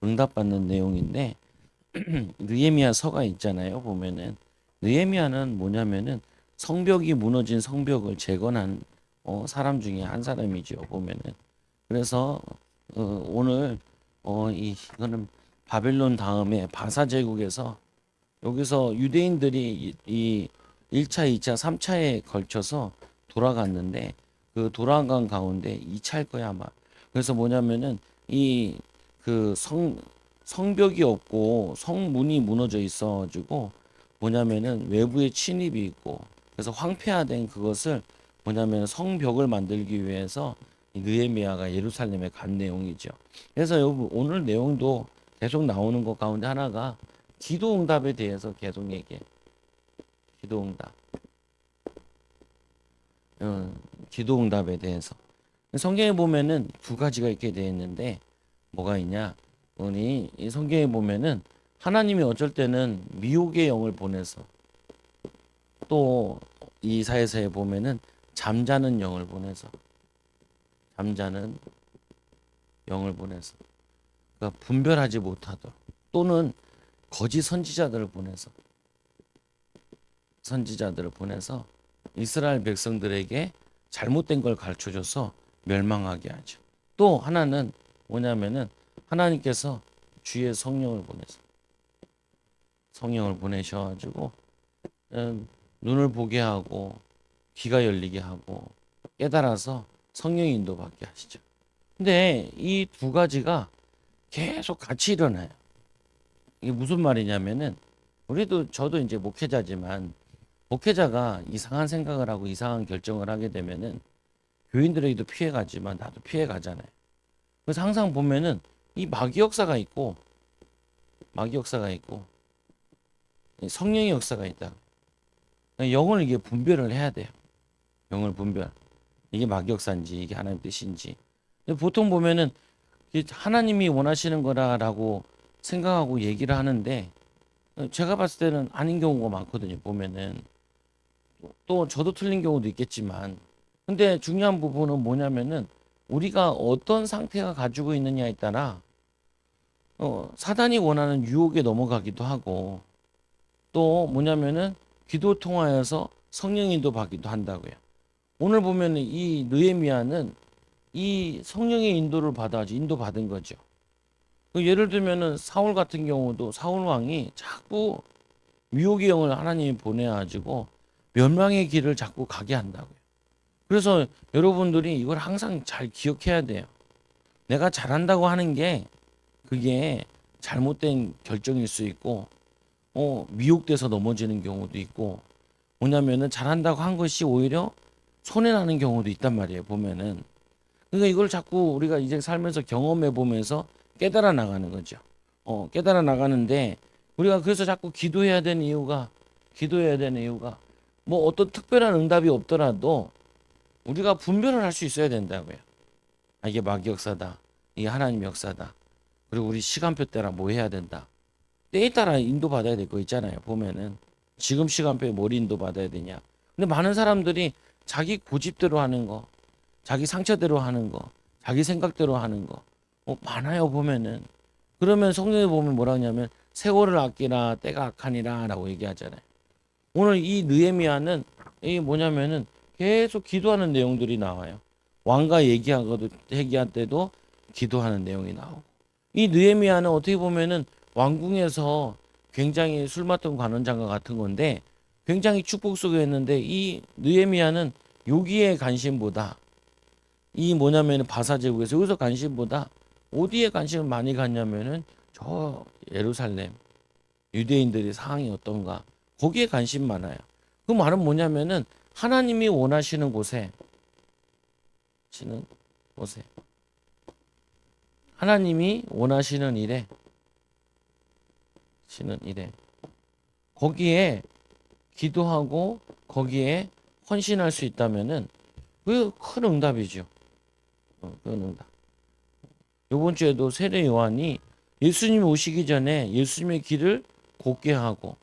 응답받는 내용인데 느헤미야서가 있잖아요. 보면은 느헤미야는 뭐냐면은 성벽이 무너진 성벽을 재건한 사람 중에 한 사람이죠. 보면은 그래서 오늘 이거는 바벨론 다음에 바사 제국에서 여기서 유대인들이 이 1차, 2차, 3차에 걸쳐서 돌아갔는데 그 돌아간 가운데 2차일 거야 아마. 그래서 뭐냐면은 이 그 성벽이 없고 성문이 무너져 있어가지고 뭐냐면은 외부에 침입이 있고 그래서 황폐화된 그것을 뭐냐면 성벽을 만들기 위해서 이 느헤미야가 예루살렘에 간 내용이죠. 그래서 오늘 내용도 계속 나오는 것 가운데 하나가 기도응답에 대해서 계속 얘기해. 기도응답. 어, 기도응답에 대해서. 성경에 보면은 두 가지가 있게 되어 있는데 뭐가 있냐? 우리 이 성경에 보면은 하나님이 어쩔 때는 미혹의 영을 보내서 또 이사야서에 보면은 잠자는 영을 보내서 잠자는 영을 보내서 그러니까 분별하지 못하도록 또는 거짓 선지자들을 보내서 이스라엘 백성들에게 잘못된 걸 가르쳐줘서 멸망하게 하죠. 또 하나는 뭐냐면은 하나님께서 주의 성령을 보내셔가지고 눈을 보게 하고 귀가 열리게 하고 깨달아서 성령의 인도받게 하시죠. 근데 이 두 가지가 계속 같이 일어나요. 이게 무슨 말이냐면은 저도 이제 목회자지만 목회자가 이상한 생각을 하고 이상한 결정을 하게 되면은 교인들에게도 피해 가지만 나도 피해 가잖아요. 그래서 항상 보면은 이 마귀 역사가 있고 성령의 역사가 있다. 영을 이게 분별을 해야 돼요. 영을 분별. 이게 마귀 역사인지 이게 하나님 뜻인지. 근데 보통 보면은 이게 하나님이 원하시는 거라라고 생각하고 얘기를 하는데 제가 봤을 때는 아닌 경우가 많거든요. 보면은 또 저도 틀린 경우도 있겠지만 근데 중요한 부분은 뭐냐면은 우리가 어떤 상태가 가지고 있느냐에 따라 사단이 원하는 유혹에 넘어가기도 하고 또 뭐냐면은 기도 통하여서 성령 인도 받기도 한다고요. 오늘 보면은 이 느헤미야는 이 성령의 인도 받은 거죠. 예를 들면은 사울 같은 경우도 사울 왕이 자꾸 미혹의 영을 하나님이 보내가지고 멸망의 길을 자꾸 가게 한다고요. 그래서 여러분들이 이걸 항상 잘 기억해야 돼요. 내가 잘한다고 하는 게 그게 잘못된 결정일 수 있고, 미혹돼서 넘어지는 경우도 있고, 뭐냐면은 잘한다고 한 것이 오히려 손해나는 경우도 있단 말이에요, 보면은. 그러니까 이걸 자꾸 우리가 이제 살면서 경험해 보면서 깨달아 나가는 거죠. 깨달아 나가는데, 우리가 그래서 자꾸 기도해야 되는 이유가, 뭐 어떤 특별한 응답이 없더라도 우리가 분별을 할 수 있어야 된다고요. 아, 이게 마귀 역사다. 이게 하나님 역사다. 그리고 우리 시간표 따라 뭐 해야 된다. 때에 따라 인도받아야 될 거 있잖아요. 보면은 지금 시간표에 뭘 인도받아야 되냐. 근데 많은 사람들이 자기 고집대로 하는 거, 자기 상처대로 하는 거, 자기 생각대로 하는 거 많아요. 보면은 그러면 성경에 보면 뭐라 하냐면 세월을 아끼라 때가 악하니라 라고 얘기하잖아요. 오늘 이 느헤미야는 이 뭐냐면은 계속 기도하는 내용들이 나와요. 왕과 얘기할 때도 기도하는 내용이 나오고 이 느헤미야는 어떻게 보면은 왕궁에서 굉장히 술 맡은 관원장과 같은 건데 굉장히 축복 속에 있는데 이 느헤미야는 여기에 관심보다 이 뭐냐면은 바사 제국에서 여기서 관심보다 어디에 관심을 많이 갖냐면은 저 예루살렘 유대인들의 상황이 어떤가 거기에 관심 많아요. 그 말은 뭐냐면은 하나님이 원하시는 곳에 시는 곳에 하나님이 원하시는 일에 시는 일에 거기에 기도하고 거기에 헌신할 수 있다면은 그 큰 응답이죠. 큰 응답. 이번 주에도 세례 요한이 예수님 오시기 전에 예수님의 길을 곧게 하고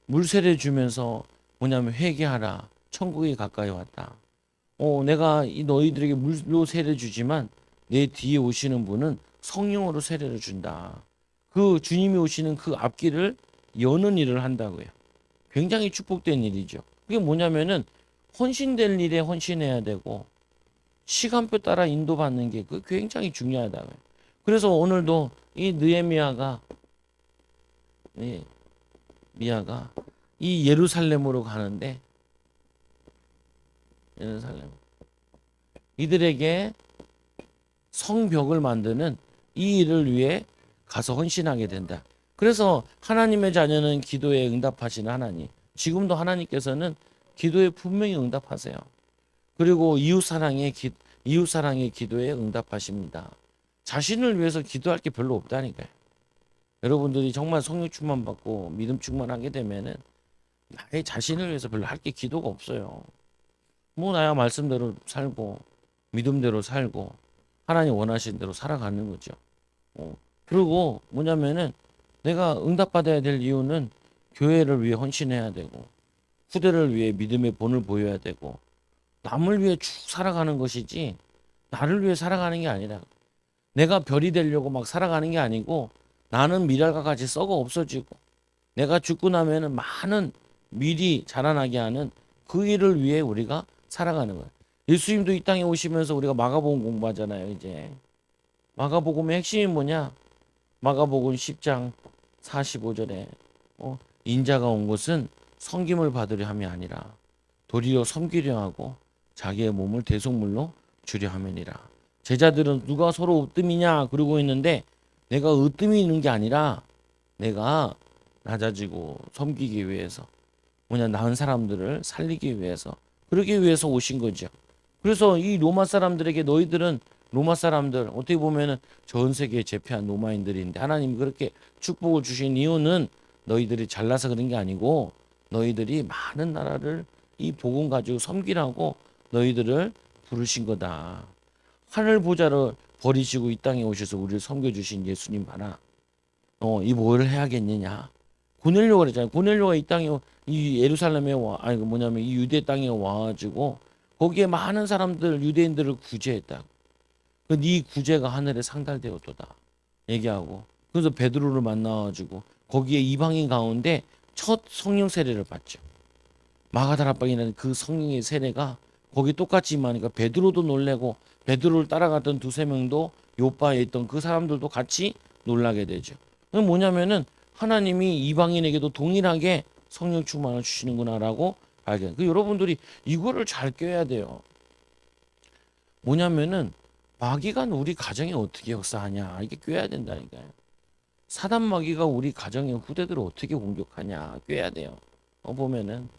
물 세례 주면서 뭐냐면 회개하라. 천국이 가까이 왔다. 내가 이 너희들에게 물로 세례 주지만 내 뒤에 오시는 분은 성령으로 세례를 준다. 그 주님이 오시는 그 앞길을 여는 일을 한다고요. 굉장히 축복된 일이죠. 그게 뭐냐면은 헌신될 일에 헌신해야 되고 시간표 따라 인도받는 게 그 굉장히 중요하다고요. 그래서 오늘도 이 느헤미야가 예, 미야가 이 예루살렘으로 가는데 예루살렘 이들에게 성벽을 만드는 이 일을 위해 가서 헌신하게 된다. 그래서 하나님의 자녀는 기도에 응답하시는 하나님. 지금도 하나님께서는 기도에 분명히 응답하세요. 그리고 이웃 사랑의 기도에 응답하십니다. 자신을 위해서 기도할 게 별로 없다니까요. 여러분들이 정말 성령 충만 받고 믿음 충만하게 되면은 나의 자신을 위해서 별로 할 게 기도가 없어요. 뭐 나야 말씀대로 살고 믿음대로 살고 하나님 원하시는 대로 살아가는 거죠. 그리고 뭐냐면은 내가 응답받아야 될 이유는 교회를 위해 헌신해야 되고 후대를 위해 믿음의 본을 보여야 되고 남을 위해 쭉 살아가는 것이지 나를 위해 살아가는 게 아니라 내가 별이 되려고 막 살아가는 게 아니고 나는 미랄과 같이 썩어 없어지고 내가 죽고 나면은 많은 미리 자라나게 하는 그 일을 위해 우리가 살아가는 거예요. 예수님도 이 땅에 오시면서 우리가 마가복음 공부하잖아요. 이제 마가복음의 핵심이 뭐냐? 마가복음 10장 45절에 인자가 온 것은 섬김을 받으려 함이 아니라 도리어 섬기려 하고 자기의 몸을 대속물로 주려 함이니라. 제자들은 누가 서로 으뜸이냐 그러고 있는데 내가 으뜸이 있는 게 아니라 내가 낮아지고 섬기기 위해서 뭐냐 나은 사람들을 살리기 위해서 그러기 위해서 오신 거죠. 그래서 이 로마 사람들에게 너희들은 로마 사람들 어떻게 보면은 전 세계에 제패한 로마인들인데 하나님이 그렇게 축복을 주신 이유는 너희들이 잘나서 그런 게 아니고 너희들이 많은 나라를 이 복음 가지고 섬기라고 너희들을 부르신 거다. 하늘 보좌를 버리시고 이 땅에 오셔서 우리를 섬겨주신 예수님 봐라. 이 뭘 해야겠느냐. 고넬료가 그랬잖아요. 고넬료가 이 땅에 이 예루살렘에 와 아니 그 뭐냐면 이 유대 땅에 와가지고 거기에 많은 사람들 유대인들을 구제했다. 그 네 구제가 하늘에 상달되었도다 얘기하고 그래서 베드로를 만나가지고 거기에 이방인 가운데 첫 성령 세례를 받죠. 마가다락방이라는 그 성령의 세례가 거기 똑같이 임하니까 베드로도 놀래고 베드로를 따라갔던 두세 명도 요바에 있던 그 사람들도 같이 놀라게 되죠. 그건 뭐냐면은 하나님이 이방인에게도 동일하게 성령 충만을 주시는구나라고 발견. 그 여러분들이 이거를 잘 껴야 돼요. 뭐냐면은 마귀가 우리 가정에 어떻게 역사하냐 이게 껴야 된다니까요. 사단 마귀가 우리 가정의 후대들을 어떻게 공격하냐 껴야 돼요. 보면은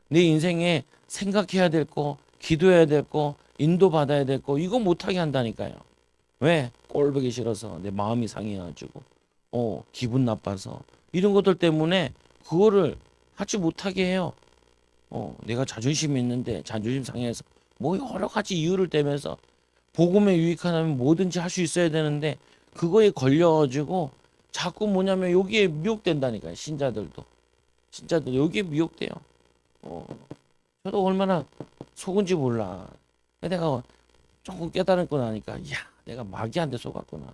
내 인생에 생각해야 될 거, 기도해야 될 거, 인도받아야 될 거 이거 못하게 한다니까요. 왜? 꼴보기 싫어서 내 마음이 상해가지고 기분 나빠서 이런 것들 때문에 그거를 하지 못하게 해요. 내가 자존심이 있는데 자존심 상해서 뭐 여러 가지 이유를 대면서 복음에 유익하다면 뭐든지 할 수 있어야 되는데 그거에 걸려가지고 자꾸 뭐냐면 여기에 미혹된다니까요. 신자들 여기에 미혹돼요. 저도 얼마나 속은지 몰라. 내가 조금 깨달았고 나니까 야 내가 마귀한테 속았구나.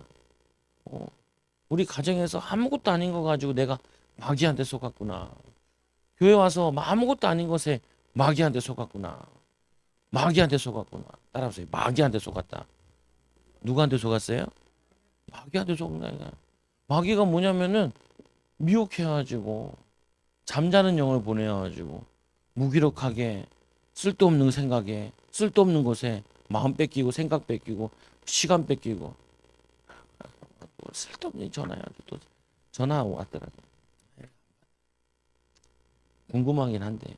우리 가정에서 아무것도 아닌 거 가지고 내가 마귀한테 속았구나. 교회 와서 아무것도 아닌 것에 마귀한테 속았구나. 마귀한테 속았구나. 따라하세요. 마귀한테 속았다. 누구한테 속았어요? 마귀한테 속은 거야. 마귀가 뭐냐면은 미혹해가지고 잠자는 영을 보내가지고 무기력하게 쓸데없는 생각에 쓸데없는 곳에 마음 뺏기고 생각 뺏기고 시간 뺏기고 쓸데없는 전화야. 또 전화 왔더라고. 궁금하긴 한데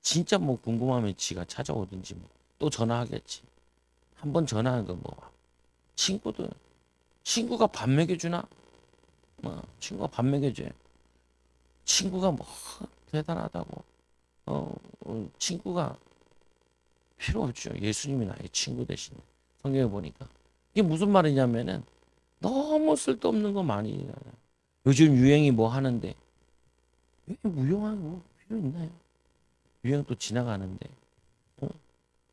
진짜 뭐 궁금하면 지가 찾아오든지 뭐 또 전화하겠지. 한번 전화한 거 뭐 친구가 밥 먹여주나? 친구가 밥 먹여줘요. 친구가 뭐 대단하다고. 친구가 필요 없죠. 예수님이 나의 친구 대신 성경에 보니까 이게 무슨 말이냐면은 너무 쓸데없는 거 많이 요즘 유행이 뭐 하는데 왜 무용한 뭐 필요 있나요? 유행 또 지나가는데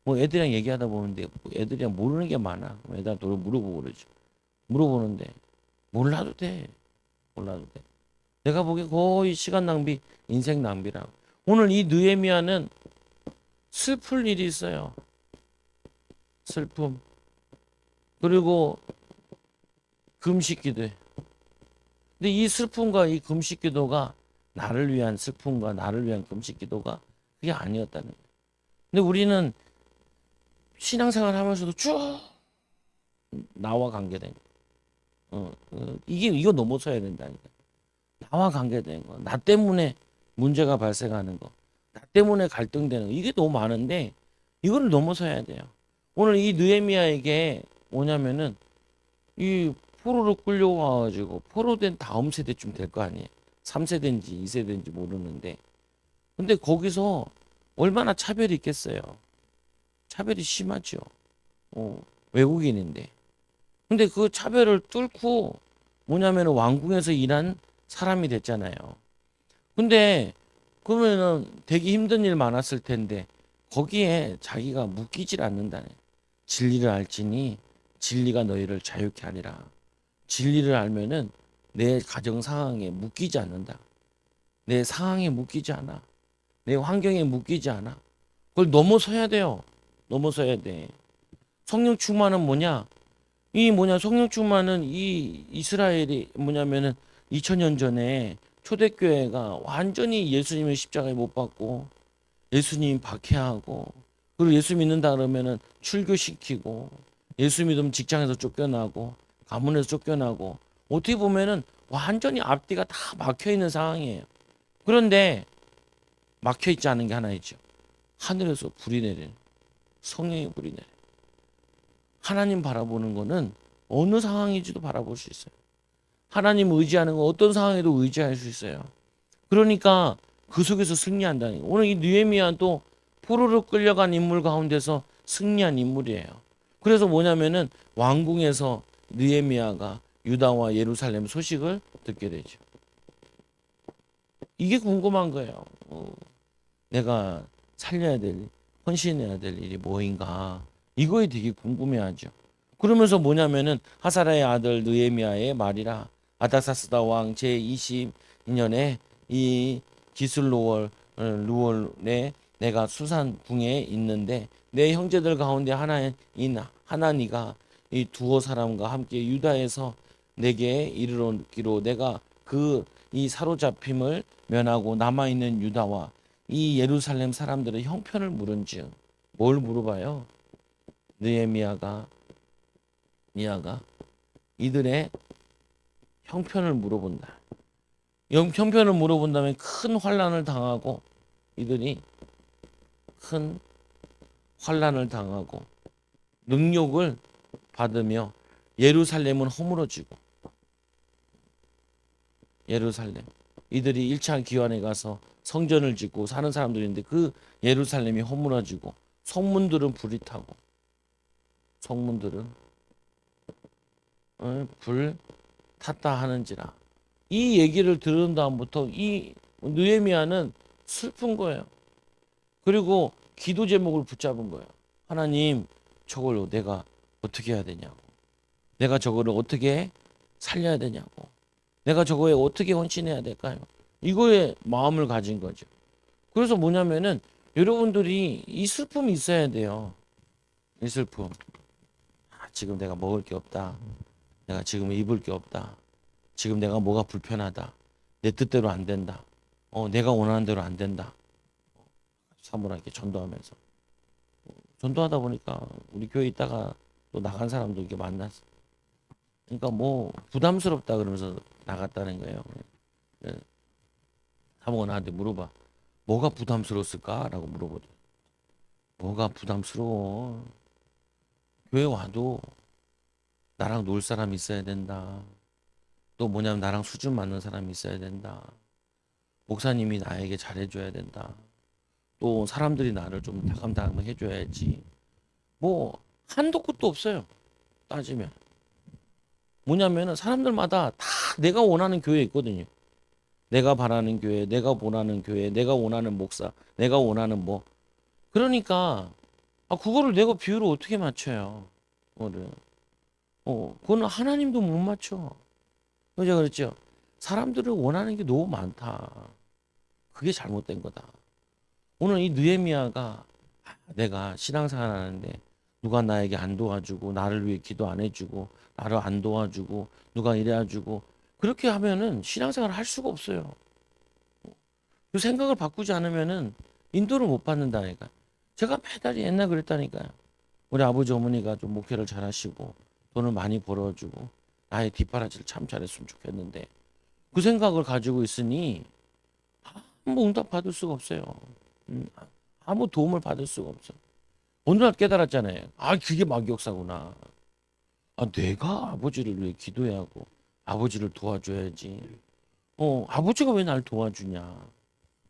뭐 애들이랑 얘기하다 보는데 애들이랑 모르는 게 많아. 애들한테 물어보고 그러죠. 물어보는데 몰라도 돼. 몰라도 돼. 내가 보기에 거의 시간 낭비, 인생 낭비라고. 오늘 이 느헤미야는 슬플 일이 있어요. 슬픔. 그리고 금식 기도해. 근데 이 슬픔과 이 금식 기도가 나를 위한 슬픔과 나를 위한 금식 기도가 그게 아니었다는 거예요. 근데 우리는 신앙생활 하면서도 쭉 나와 관계된 거. 이게 이거 넘어서야 된다니까. 나와 관계된 거. 나 때문에 문제가 발생하는 거. 나 때문에 갈등되는 거. 이게 너무 많은데 이거를 넘어서야 돼요. 오늘 이 느헤미야에게 뭐냐면은 이 포로로 끌려와가지고 포로된 다음 세대쯤 될 거 아니에요. 3세대인지 2세대인지 모르는데 근데 거기서 얼마나 차별이 있겠어요. 차별이 심하죠. 외국인인데. 근데 그 차별을 뚫고 뭐냐면 왕궁에서 일한 사람이 됐잖아요. 근데 그러면은 되게 힘든 일 많았을 텐데 거기에 자기가 묶이질 않는다네. 진리를 알지니 진리가 너희를 자유케 하리라. 진리를 알면은 내 가정 상황에 묶이지 않는다. 내 상황에 묶이지 않아. 내 환경에 묶이지 않아. 그걸 넘어서야 돼요. 넘어서야 돼. 성령 충만은 뭐냐? 이 뭐냐 성령 충만은 이 이스라엘이 뭐냐면은 2000년 전에 초대교회가 완전히 예수님의 십자가에 못 박고 예수님 박해하고 그리고 예수 믿는다 그러면은 출교시키고 예수 믿으면 직장에서 쫓겨나고 가문에서 쫓겨나고 어떻게 보면은 완전히 앞뒤가 다 막혀 있는 상황이에요. 그런데 막혀 있지 않은 게 하나 있죠. 하늘에서 불이 내리는 성령의 불이 내려. 하나님 바라보는 거는 어느 상황인지도 바라볼 수 있어요. 하나님 의지하는 건 어떤 상황에도 의지할 수 있어요. 그러니까 그 속에서 승리한다는 거예요. 오늘 이 느헤미야도 포로로 끌려간 인물 가운데서 승리한 인물이에요. 그래서 뭐냐면은 왕궁에서 느헤미야가 유다와 예루살렘 소식을 듣게 되죠. 이게 궁금한 거예요. 내가 살려야 될, 헌신해야 될 일이 뭐인가. 이거에 되게 궁금해하죠. 그러면서 뭐냐면은 하사라의 아들 느헤미야의 말이라 아닥사스다 왕 제22년에 이 기슬로월 루월에 내가 수산 궁에 있는데 내 형제들 가운데 하나인 하나니가 이 두어 사람과 함께 유다에서 내게 이르기로 내가 그 이 사로잡힘을 면하고 남아 있는 유다와 이 예루살렘 사람들의 형편을 물은즉 뭘 물어봐요? 느헤미야가 미야가 이들의 형편을 물어본다. 형편을 물어본다면 큰 환란을 당하고 이들이 큰 환란을 당하고 능욕을 받으며 예루살렘은 허물어지고 예루살렘 이들이 1차 기환에 가서 성전을 짓고 사는 사람들인데 그 예루살렘이 허물어지고 성문들은 불이 타고 성문들은 불 탔다 하는지라. 이 얘기를 들은 다음부터 이 느헤미야는 슬픈 거예요. 그리고 기도 제목을 붙잡은 거예요. 하나님, 저걸 내가 어떻게 해야 되냐고. 내가 저거를 어떻게 살려야 되냐고. 내가 저거에 어떻게 헌신해야 될까요? 이거에 마음을 가진 거죠. 그래서 뭐냐면은 여러분들이 이 슬픔이 있어야 돼요. 이 슬픔. 지금 내가 먹을 게 없다. 내가 지금 입을 게 없다. 지금 내가 뭐가 불편하다. 내 뜻대로 안 된다. 내가 원하는 대로 안 된다. 사모님께 전도하면서. 전도하다 보니까 우리 교회 있다가 또 나간 사람도 이렇게 만났어. 그러니까 뭐 부담스럽다 그러면서 나갔다는 거예요. 사모가 나한테 물어봐. 뭐가 부담스러웠을까라고 물어보죠. 뭐가 부담스러워? 교회 와도 나랑 놀 사람 있어야 된다. 또 뭐냐면 나랑 수준 맞는 사람이 있어야 된다. 목사님이 나에게 잘해줘야 된다. 또 사람들이 나를 좀 다감다감 해줘야지. 뭐 한도 끝도 없어요. 따지면 뭐냐면은 사람들마다 다 내가 원하는 교회 있거든요. 내가 바라는 교회, 내가 원하는 교회, 내가 원하는 목사, 내가 원하는 뭐. 그러니까 그거를 내가 비율을 어떻게 맞춰요? 그거를. 그거는 하나님도 못 맞춰. 제가 그랬죠. 사람들을 원하는 게 너무 많다. 그게 잘못된 거다. 오늘 이 느헤미야가 내가 신앙생활 하는데 누가 나에게 안 도와주고 나를 위해 기도 안 해주고 나를 안 도와주고 누가 이래가지고 그렇게 하면은 신앙생활을 할 수가 없어요. 그 생각을 바꾸지 않으면은 인도를 못 받는다니까. 제가 매달 옛날 그랬다니까요. 우리 아버지 어머니가 좀 목회를 잘하시고 돈을 많이 벌어주고 나의 뒷바라지를 참 잘했으면 좋겠는데 그 생각을 가지고 있으니 아무 응답 받을 수가 없어요. 아무 도움을 받을 수가 없어. 어느 날 깨달았잖아요. 아, 그게 마귀역사구나. 아, 내가 아버지를 위해 기도해야 하고 아버지를 도와줘야지. 아버지가 왜 날 도와주냐?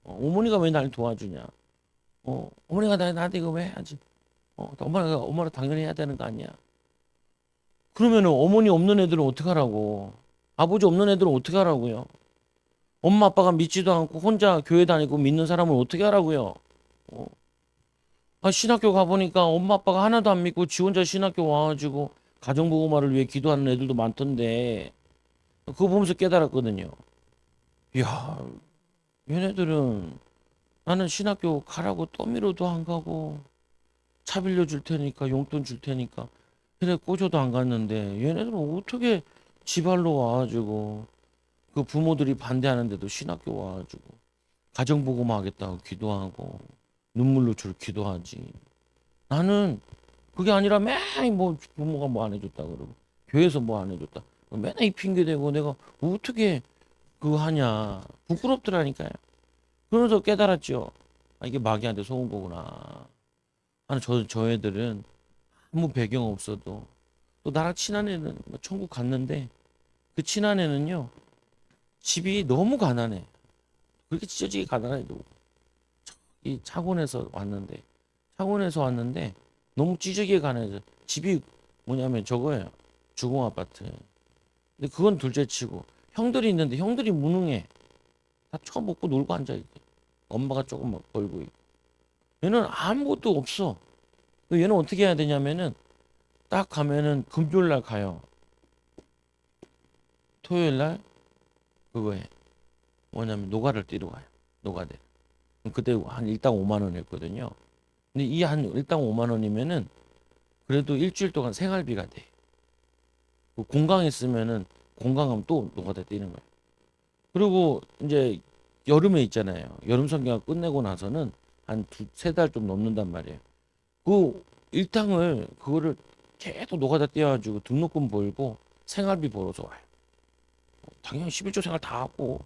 어머니가 왜 날 도와주냐? 어머니가 나한테 이거 왜 해야지? 엄마가 당연히 해야 되는 거 아니야? 그러면은 어머니 없는 애들은 어떻게 하라고? 아버지 없는 애들은 어떻게 하라고요? 엄마 아빠가 믿지도 않고 혼자 교회 다니고 믿는 사람을 어떻게 하라고요? 어, 신학교 가보니까 엄마 아빠가 하나도 안 믿고 지 혼자 신학교 와가지고 가정보호마를 위해 기도하는 애들도 많던데 그거 보면서 깨달았거든요. 이야, 얘네들은 나는 신학교 가라고 떠미로도 안 가고 차 빌려줄 테니까 용돈 줄 테니까 그래 꼬셔도 안 갔는데 얘네들은 어떻게 지발로 와가지고 그 부모들이 반대하는데도 신학교 와가지고 가정보고만 하겠다고 기도하고 눈물로 줄 기도하지. 나는 그게 아니라 매일 뭐 부모가 뭐 안 해줬다 그러고 교회에서 뭐 안 해줬다. 맨날 이 핑계 대고 내가 어떻게 그거 하냐. 부끄럽더라니까요. 그러면서 깨달았죠. 아, 이게 마귀한테 속은 거구나. 아니 저 애들은 아무 배경 없어도 또 나랑 친한 애는 뭐 천국 갔는데 그 친한 애는요 집이 너무 가난해. 그렇게 찢어지게 가난해도 이 창원에서 왔는데 너무 찢어지게 가난해서 집이 뭐냐면 저거예요. 주공 아파트. 근데 그건 둘째치고 형들이 있는데 형들이 무능해. 다 처먹고 놀고 앉아 있고 엄마가 조금 막 벌고 있고 얘는 아무것도 없어. 얘는 어떻게 해야 되냐면은 딱 가면은 금요일 날 가요. 토요일 날 그거에 뭐냐면 노가를 뛰러 가요. 노가대. 그때 한 일당 5만 원 했거든요. 근데 이 한 일당 5만 원이면은 그래도 일주일 동안 생활비가 돼. 공강했으면은 공강하면 또 노가다 뛰는 거예요. 그리고 이제 여름에 있잖아요. 여름 성경을 끝내고 나서는 한 세 달 좀 넘는단 말이에요. 그 일당을 그거를 계속 노가다 뛰어가지고 등록금 벌고 생활비 벌어서 와요. 당연히 11조 생활 다 하고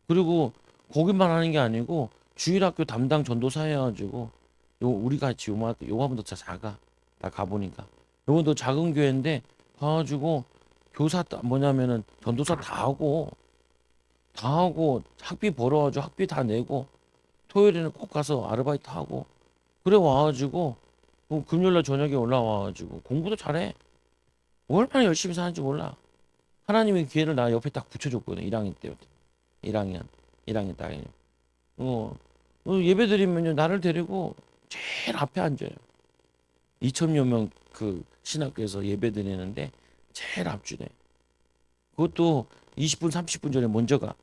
그리고 거기만 하는 게 아니고 주일학교 담당 전도사 해가지고 우리 같이 요마보다 작아. 나 가보니까 요번도 작은 교회인데 가가지고 교사 뭐냐면은 전도사 다 하고 학비 벌어가지고 학비 다 내고 토요일에는 꼭 가서 아르바이트 하고 그래 와가지고 금요일날 저녁에 올라와가지고 공부도 잘해. 얼마나 열심히 사는지 몰라. 하나님의 기회를 나 옆에 딱 붙여줬거든. 1학년 때부터 1학년 딱 예배 드리면요 나를 데리고 제일 앞에 앉아요. 2천여 명 그 신학교에서 예배 드리는데 제일 앞줄에 그것도 20분 30분 전에 먼저 가.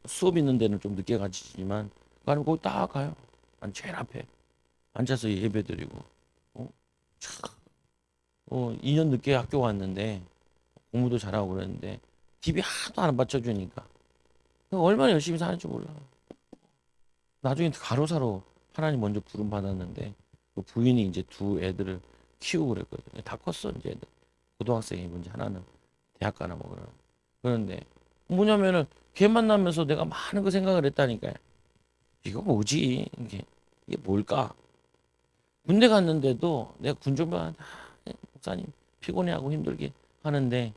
수업 있는 데는 좀 늦게 가지지만 가면 거기 딱 가요. 난 제일 앞에 앉아서 예배 드리고 참, 2년 늦게 학교 왔는데 공부도 잘하고 그랬는데 TV 하나도 안 받쳐주니까 얼마나 열심히 사는지 몰라. 나중에 가로사로 하나님 먼저 부름 받았는데 그 부인이 이제 두 애들을 키우고 그랬거든요. 다 컸어 이제 애들. 고등학생이 뭔지 하나는 대학 가나 뭐 그러는데 뭐냐면은 걔 만나면서 내가 많은 거 생각을 했다니까요. 이거 뭐지? 이게 뭘까? 군대 갔는데도 내가 군종병한테 목사님 피곤해하고 힘들게 하는데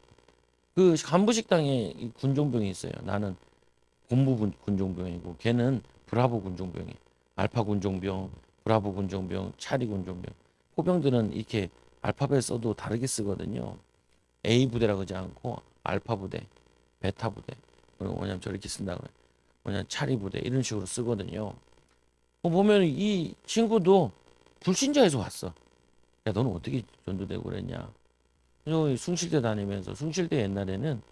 그 간부식당에 군종병이 있어요. 나는 본부 군종병이고 걔는 브라보 군종병이 알파 군종병, 브라보 군종병, 차리 군종병. 포병들은 이렇게 알파벳 써도 다르게 쓰거든요. A 부대라 그러지 않고 알파 부대, 베타 부대, 그리고 뭐냐면 저렇게 쓴다 그래. 뭐냐 차리 부대 이런 식으로 쓰거든요. 보면 이 친구도 불신자에서 왔어. 야 너는 어떻게 전도되고 그랬냐? 저 숭실대 다니면서 숭실대 옛날에는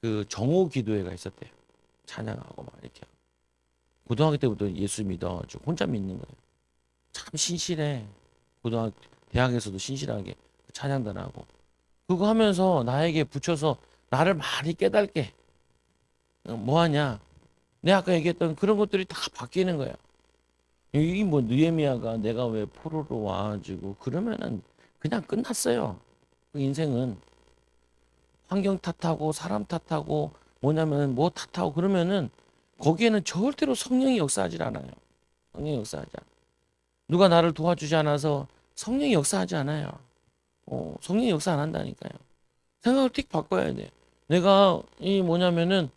그 정오 기도회가 있었대요. 찬양하고 막 이렇게. 고등학교 때부터 예수 믿어가지고 혼자 믿는 거예요. 참 신실해. 고등학교, 대학에서도 신실하게 찬양단 하고. 그거 하면서 나에게 붙여서 나를 많이 깨닫게. 뭐 하냐? 내가 아까 얘기했던 그런 것들이 다 바뀌는 거야. 이 뭐 느헤미야가 내가 왜 포로로 와가지고 그러면은 그냥 끝났어요. 그 인생은 환경 탓하고 사람 탓하고 뭐냐면 뭐 탓하고 그러면은 거기에는 절대로 성령이 역사하지 않아요. 성령이 역사하지 않아. 누가 나를 도와주지 않아서 성령이 역사하지 않아요. 성령이 역사 안 한다니까요. 생각을 틱 바꿔야 돼. 내가 이 뭐냐면은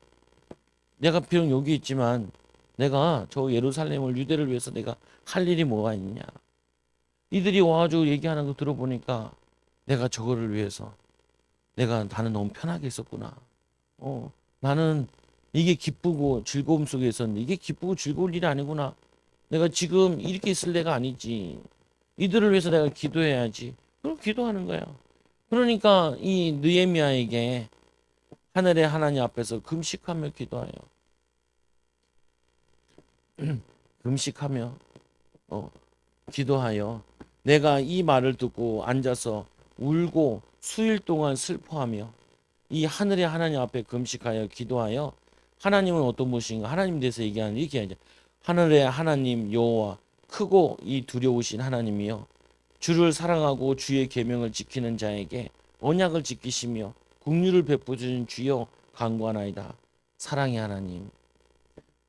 내가 비록 여기 있지만 내가 저 예루살렘을 유대를 위해서 내가 할 일이 뭐가 있냐. 이들이 와가지고 얘기하는 거 들어보니까 내가 저거를 위해서 나는 너무 편하게 있었구나. 나는 이게 기쁘고 즐거움 속에 있었는데 이게 기쁘고 즐거울 일이 아니구나. 내가 지금 이렇게 있을 내가 아니지. 이들을 위해서 내가 기도해야지. 그럼 기도하는 거야. 그러니까 이 느헤미야에게 하늘의 하나님 앞에서 금식하며 기도하여. 금식하며 기도하여 내가 이 말을 듣고 앉아서 울고 수일 동안 슬퍼하며 이 하늘의 하나님 앞에 금식하여 기도하여 하나님은 어떤 분이신가 하나님 대해서 얘기하는 이렇게 하죠. 하늘의 하나님 여호와 크고 이 두려우신 하나님이여 주를 사랑하고 주의 계명을 지키는 자에게 언약을 지키시며 긍휼을 베푸시는 주여 간구하나이다. 사랑의 하나님.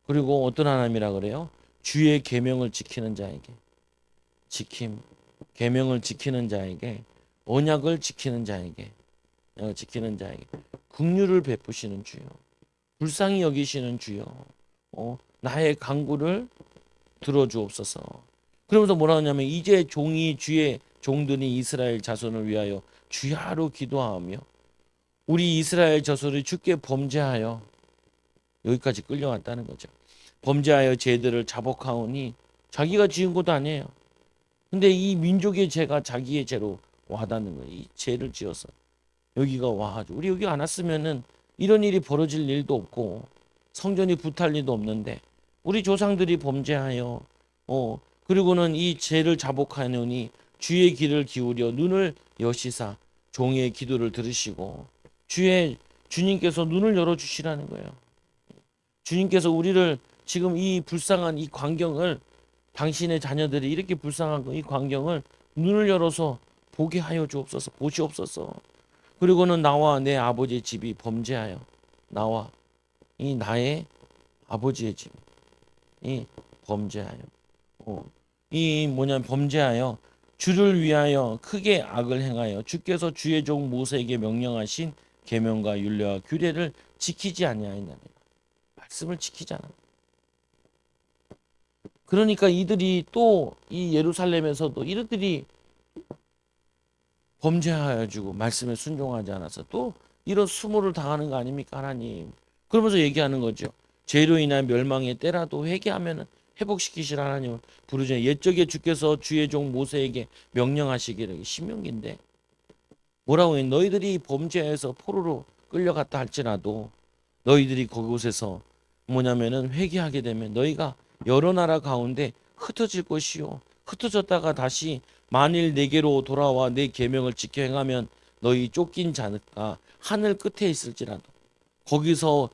그리고 어떤 하나님이라 그래요? 주의 계명을 지키는 자에게 지킴, 계명을 지키는 자에게 언약을 지키는 자에게 긍휼을 베푸시는 주여 불쌍히 여기시는 주여 나의 간구를 들어주옵소서. 그러면서 뭐라 하냐면 이제 종이 주의 종들이 이스라엘 자손을 위하여 주야로 기도하며 우리 이스라엘 자손이 주께 범죄하여 여기까지 끌려왔다는 거죠. 범죄하여 죄들을 자복하오니 자기가 지은 것도 아니에요. 근데 이 민족의 죄가 자기의 죄로 와닿는 거예요. 이 죄를 지어서 여기가 와가지고 우리 여기 안 왔으면은 이런 일이 벌어질 일도 없고 성전이 불탈 일도 없는데 우리 조상들이 범죄하여 그리고는 이 죄를 자복하노니 주의 귀를 기울여 눈을 여시사 종의 기도를 들으시고 주님께서 눈을 열어주시라는 거예요. 주님께서 우리를 지금 이 불쌍한 이 광경을 당신의 자녀들이 이렇게 불쌍한 이 광경을 눈을 열어서 보게 하여 주옵소서. 보시옵소서. 그리고는 나와 내 아버지의 집이 범죄하여 나와 이 나의 아버지의 집이 범죄하여 이 뭐냐면 범죄하여 주를 위하여 크게 악을 행하여 주께서 주의 종 모세에게 명령하신 계명과 율례와 규례를 지키지 아니하였나니 말씀을 지키잖아. 그러니까 이들이 또 이 예루살렘에서도 이들이 범죄하여 주고 말씀에 순종하지 않아서 또 이런 수모를 당하는 거 아닙니까 하나님. 그러면서 얘기하는 거죠. 죄로 인한 멸망의 때라도 회개하면 회복시키실 하나님을 부르짖어 옛적에 주께서 주의 종 모세에게 명령하시기를 신명기인데 뭐라고 해? 너희들이 범죄해서 포로로 끌려갔다 할지라도 너희들이 그곳에서 뭐냐면은 회개하게 되면 너희가 여러 나라 가운데 흩어질 것이요 흩어졌다가 다시 만일 내게로 돌아와 내 계명을 지켜 행하면 너희 쫓긴 자가 하늘 끝에 있을지라도 거기서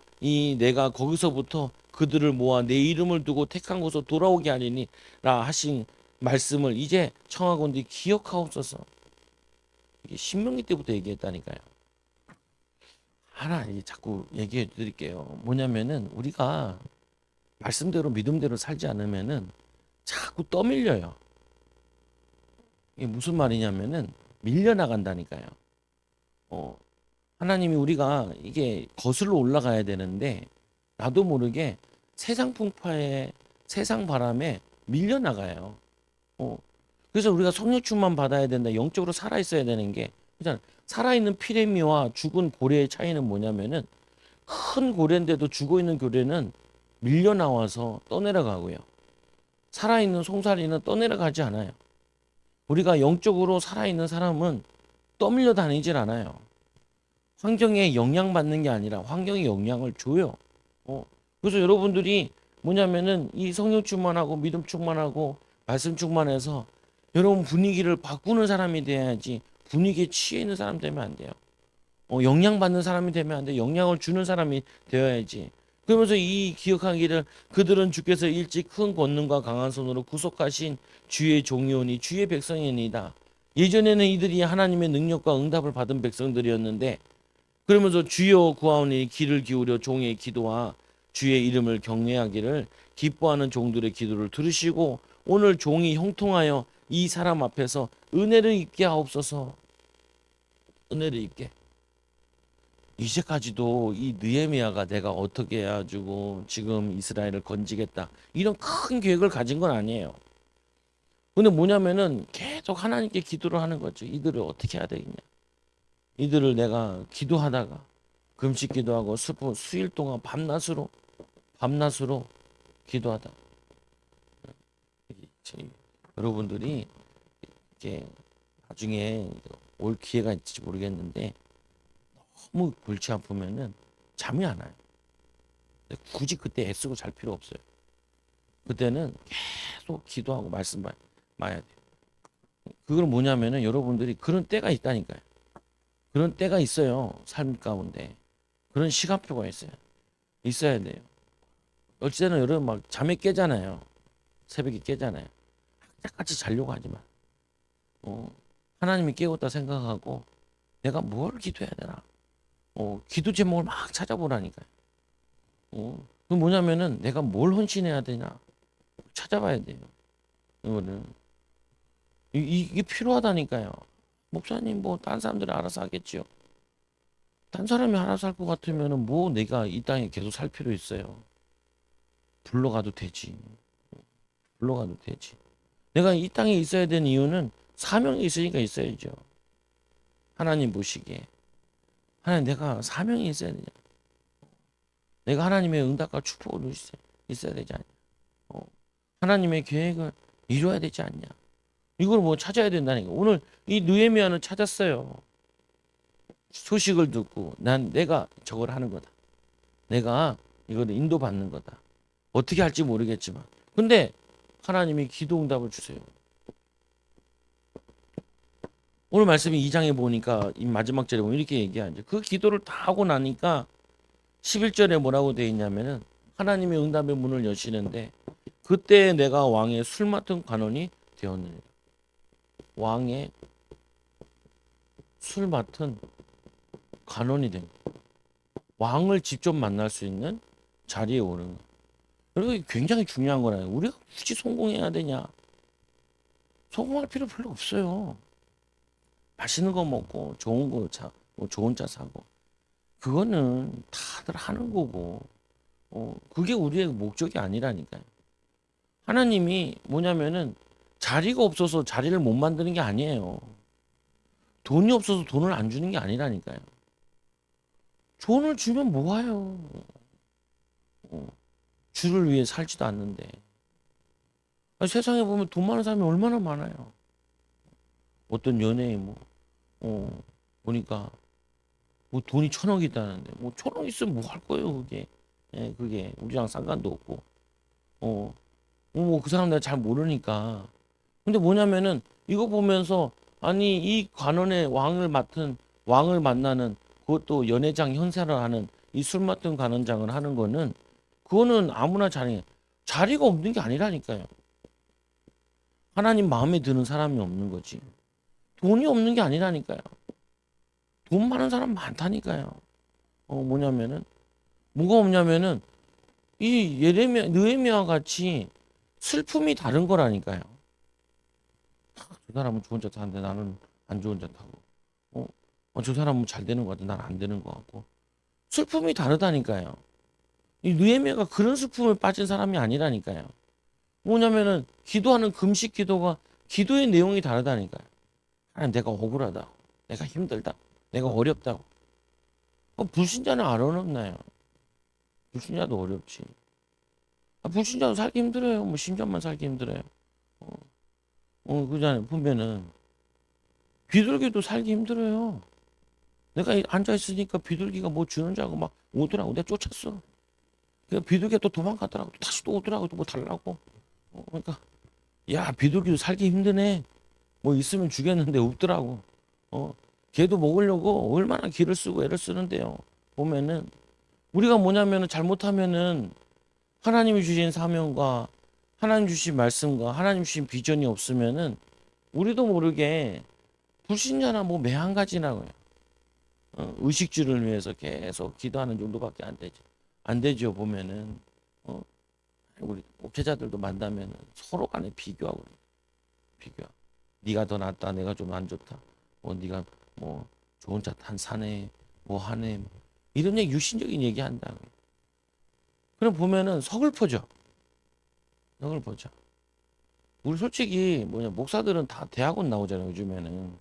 내가 거기서부터 그들을 모아 내 이름을 두고 택한 곳으로 돌아오게 하리니라 하신 말씀을 이제 청하건대 기억하옵소서. 이게 신명기 때부터 얘기했다니까요. 하나 자꾸 얘기해 드릴게요. 뭐냐면은 우리가 말씀대로 믿음대로 살지 않으면은 자꾸 떠밀려요. 이게 무슨 말이냐면은 밀려나간다니까요. 하나님이 우리가 이게 거슬러 올라가야 되는데 나도 모르게 세상 풍파에 세상 바람에 밀려나가요. 그래서 우리가 성령 충만 받아야 된다. 영적으로 살아 있어야 되는 게 살아있는 피레미와 죽은 고래의 차이는 뭐냐면은 큰 고래인데도 죽어있는 고래는 밀려나와서 떠내려가고요. 살아있는 송사리는 떠내려가지 않아요. 우리가 영적으로 살아있는 사람은 떠밀려 다니질 않아요. 환경에 영향받는 게 아니라 환경에 영향을 줘요. 그래서 여러분들이 뭐냐면은 이 성령 충만하고 믿음 충만하고 말씀 충만해서 여러분 분위기를 바꾸는 사람이 돼야지 분위기에 취해 있는 사람 되면 안 돼요. 영향받는 사람이 되면 안 돼. 영향을 주는 사람이 되어야지. 그러면서 이 기억하기를 그들은 주께서 일찍 큰 권능과 강한 손으로 구속하신 주의 종이오니 주의 백성이니이다. 예전에는 이들이 하나님의 능력과 응답을 받은 백성들이었는데 그러면서 주여 구하오니 귀를 기울여 종의 기도와 주의 이름을 경외하기를 기뻐하는 종들의 기도를 들으시고 오늘 종이 형통하여 이 사람 앞에서 은혜를 입게 하옵소서. 은혜를 입게. 이제까지도 이 느헤미야가 내가 어떻게 해가지고 지금 이스라엘을 건지겠다 이런 큰 계획을 가진 건 아니에요. 근데 뭐냐면은 계속 하나님께 기도를 하는 거죠. 이들을 어떻게 해야 되겠냐. 이들을 내가 기도하다가 금식 기도하고 수일 동안 밤낮으로 기도하다. 여러분들이 이렇게 나중에 올 기회가 있을지 모르겠는데 너무 골치 아프면은 잠이 안 와요. 굳이 그때 애쓰고 잘 필요 없어요. 그때는 계속 기도하고 말씀 봐야 돼요. 그걸 뭐냐면은 여러분들이 그런 때가 있다니까요. 그런 때가 있어요. 삶 가운데. 그런 시간표가 있어요. 있어야 돼요. 어찌되나 여러분 막 잠에 깨잖아요. 새벽에 깨잖아요. 학자같이 자려고 하지 마. 하나님이 깨웠다 생각하고 내가 뭘 기도해야 되나. 기도 제목을 막 찾아보라니까요. 그 뭐냐면은 내가 뭘 헌신해야 되냐 찾아봐야 돼요. 이거는 이게 필요하다니까요. 목사님 뭐 딴 사람들이 알아서 하겠지요. 딴 사람이 알아서 할 것 같으면은 뭐 내가 이 땅에 계속 살 필요 있어요. 불러가도 되지. 불러가도 되지. 내가 이 땅에 있어야 되는 이유는 사명이 있으니까 있어야죠. 하나님 보시기에. 하나님 내가 사명이 있어야 되냐. 내가 하나님의 응답과 축복을 있어야 되지 않냐. 하나님의 계획을 이루어야 되지 않냐. 이걸 뭐 찾아야 된다니까. 오늘 이 느헤미야는 찾았어요. 소식을 듣고 내가 저걸 하는 거다. 내가 이걸 인도받는 거다. 어떻게 할지 모르겠지만. 근데 하나님이 기도 응답을 주세요. 오늘 말씀이 2장에 보니까 이 마지막 절에 보면 이렇게 얘기하죠. 그 기도를 다 하고 나니까 11절에 뭐라고 되어 있냐면은 하나님의 응답의 문을 여시는데 그때 내가 왕의 술 맡은 관원이 되었느니라. 왕의 술 맡은 관원이 된 거예요. 왕을 직접 만날 수 있는 자리에 오른 거예요. 그리고 굉장히 중요한 거라요. 우리가 굳이 성공해야 되냐? 성공할 필요 별로 없어요. 맛있는 거 먹고 좋은 거 뭐 좋은 차 사고 그거는 다들 하는 거고 그게 우리의 목적이 아니라니까요. 하나님이 뭐냐면은 자리가 없어서 자리를 못 만드는 게 아니에요. 돈이 없어서 돈을 안 주는 게 아니라니까요. 돈을 주면 뭐해요. 주를 위해 살지도 않는데. 아니, 세상에 보면 돈 많은 사람이 얼마나 많아요. 어떤 연예인 보니까 뭐 돈이 1,000억 있다는데 뭐 1,000억 있으면 뭐 할 거예요 그게. 예, 그게 우리랑 상관도 없고. 뭐 그 사람 내가 잘 모르니까. 근데 뭐냐면은 이거 보면서 아니 이 관원의 왕을 만나는 그것도 연회장 현세를 하는 이 술 맡은 관원장을 하는 거는 그거는 아무나 자리가 없는 게 아니라니까요. 하나님 마음에 드는 사람이 없는 거지. 돈이 없는 게 아니라니까요. 돈 많은 사람 많다니까요. 뭐가 없냐면은 이 느헤미야 같이 슬픔이 다른 거라니까요. 저 사람은 좋은 차 타는데 나는 안 좋은 차 타고. 저 사람은 잘 되는 것 같아. 난 안 되는 것 같고. 슬픔이 다르다니까요. 이 느헤미야가 그런 슬픔에 빠진 사람이 아니라니까요. 뭐냐면은 기도하는 금식 기도가 기도의 내용이 다르다니까요. 하나님 내가 억울하다. 내가 힘들다. 내가 어렵다고. 불신자는 안 어렵나요? 불신자도 어렵지. 불신자도 살기 힘들어요. 뭐 신자만 살기 힘들어요. 그잖아요. 보면은 비둘기도 살기 힘들어요. 내가 앉아 있으니까 비둘기가 뭐 주는 줄 알고 막 오더라고. 내가 쫓았어. 그 비둘기가 또 도망가더라고. 또 다시 또 오더라고. 또 뭐 달라고. 그러니까 야 비둘기도 살기 힘드네. 뭐 있으면 주겠는데 없더라고. 어, 걔도 먹으려고 얼마나 기를 쓰고 애를 쓰는데요. 보면은 우리가 뭐냐면은 잘못하면은 하나님이 주신 사명과 하나님 주신 말씀과 하나님 주신 비전이 없으면은 우리도 모르게 불신자나 뭐 매한가지나 의식주를 위해서 계속 기도하는 정도밖에 안 되죠. 안 되죠. 보면은 우리 목회자들도 만나면 서로 간에 비교하고 비교. 네가 더 낫다. 내가 좀 안 좋다. 뭐 네가 뭐 좋은 차 탄 사네. 뭐 하네. 이런 얘기 유신적인 얘기 한다. 그럼 보면은 서글퍼져. 서글퍼져. 우리 솔직히 뭐냐 목사들은 다 대학원 나오잖아요. 요즘에는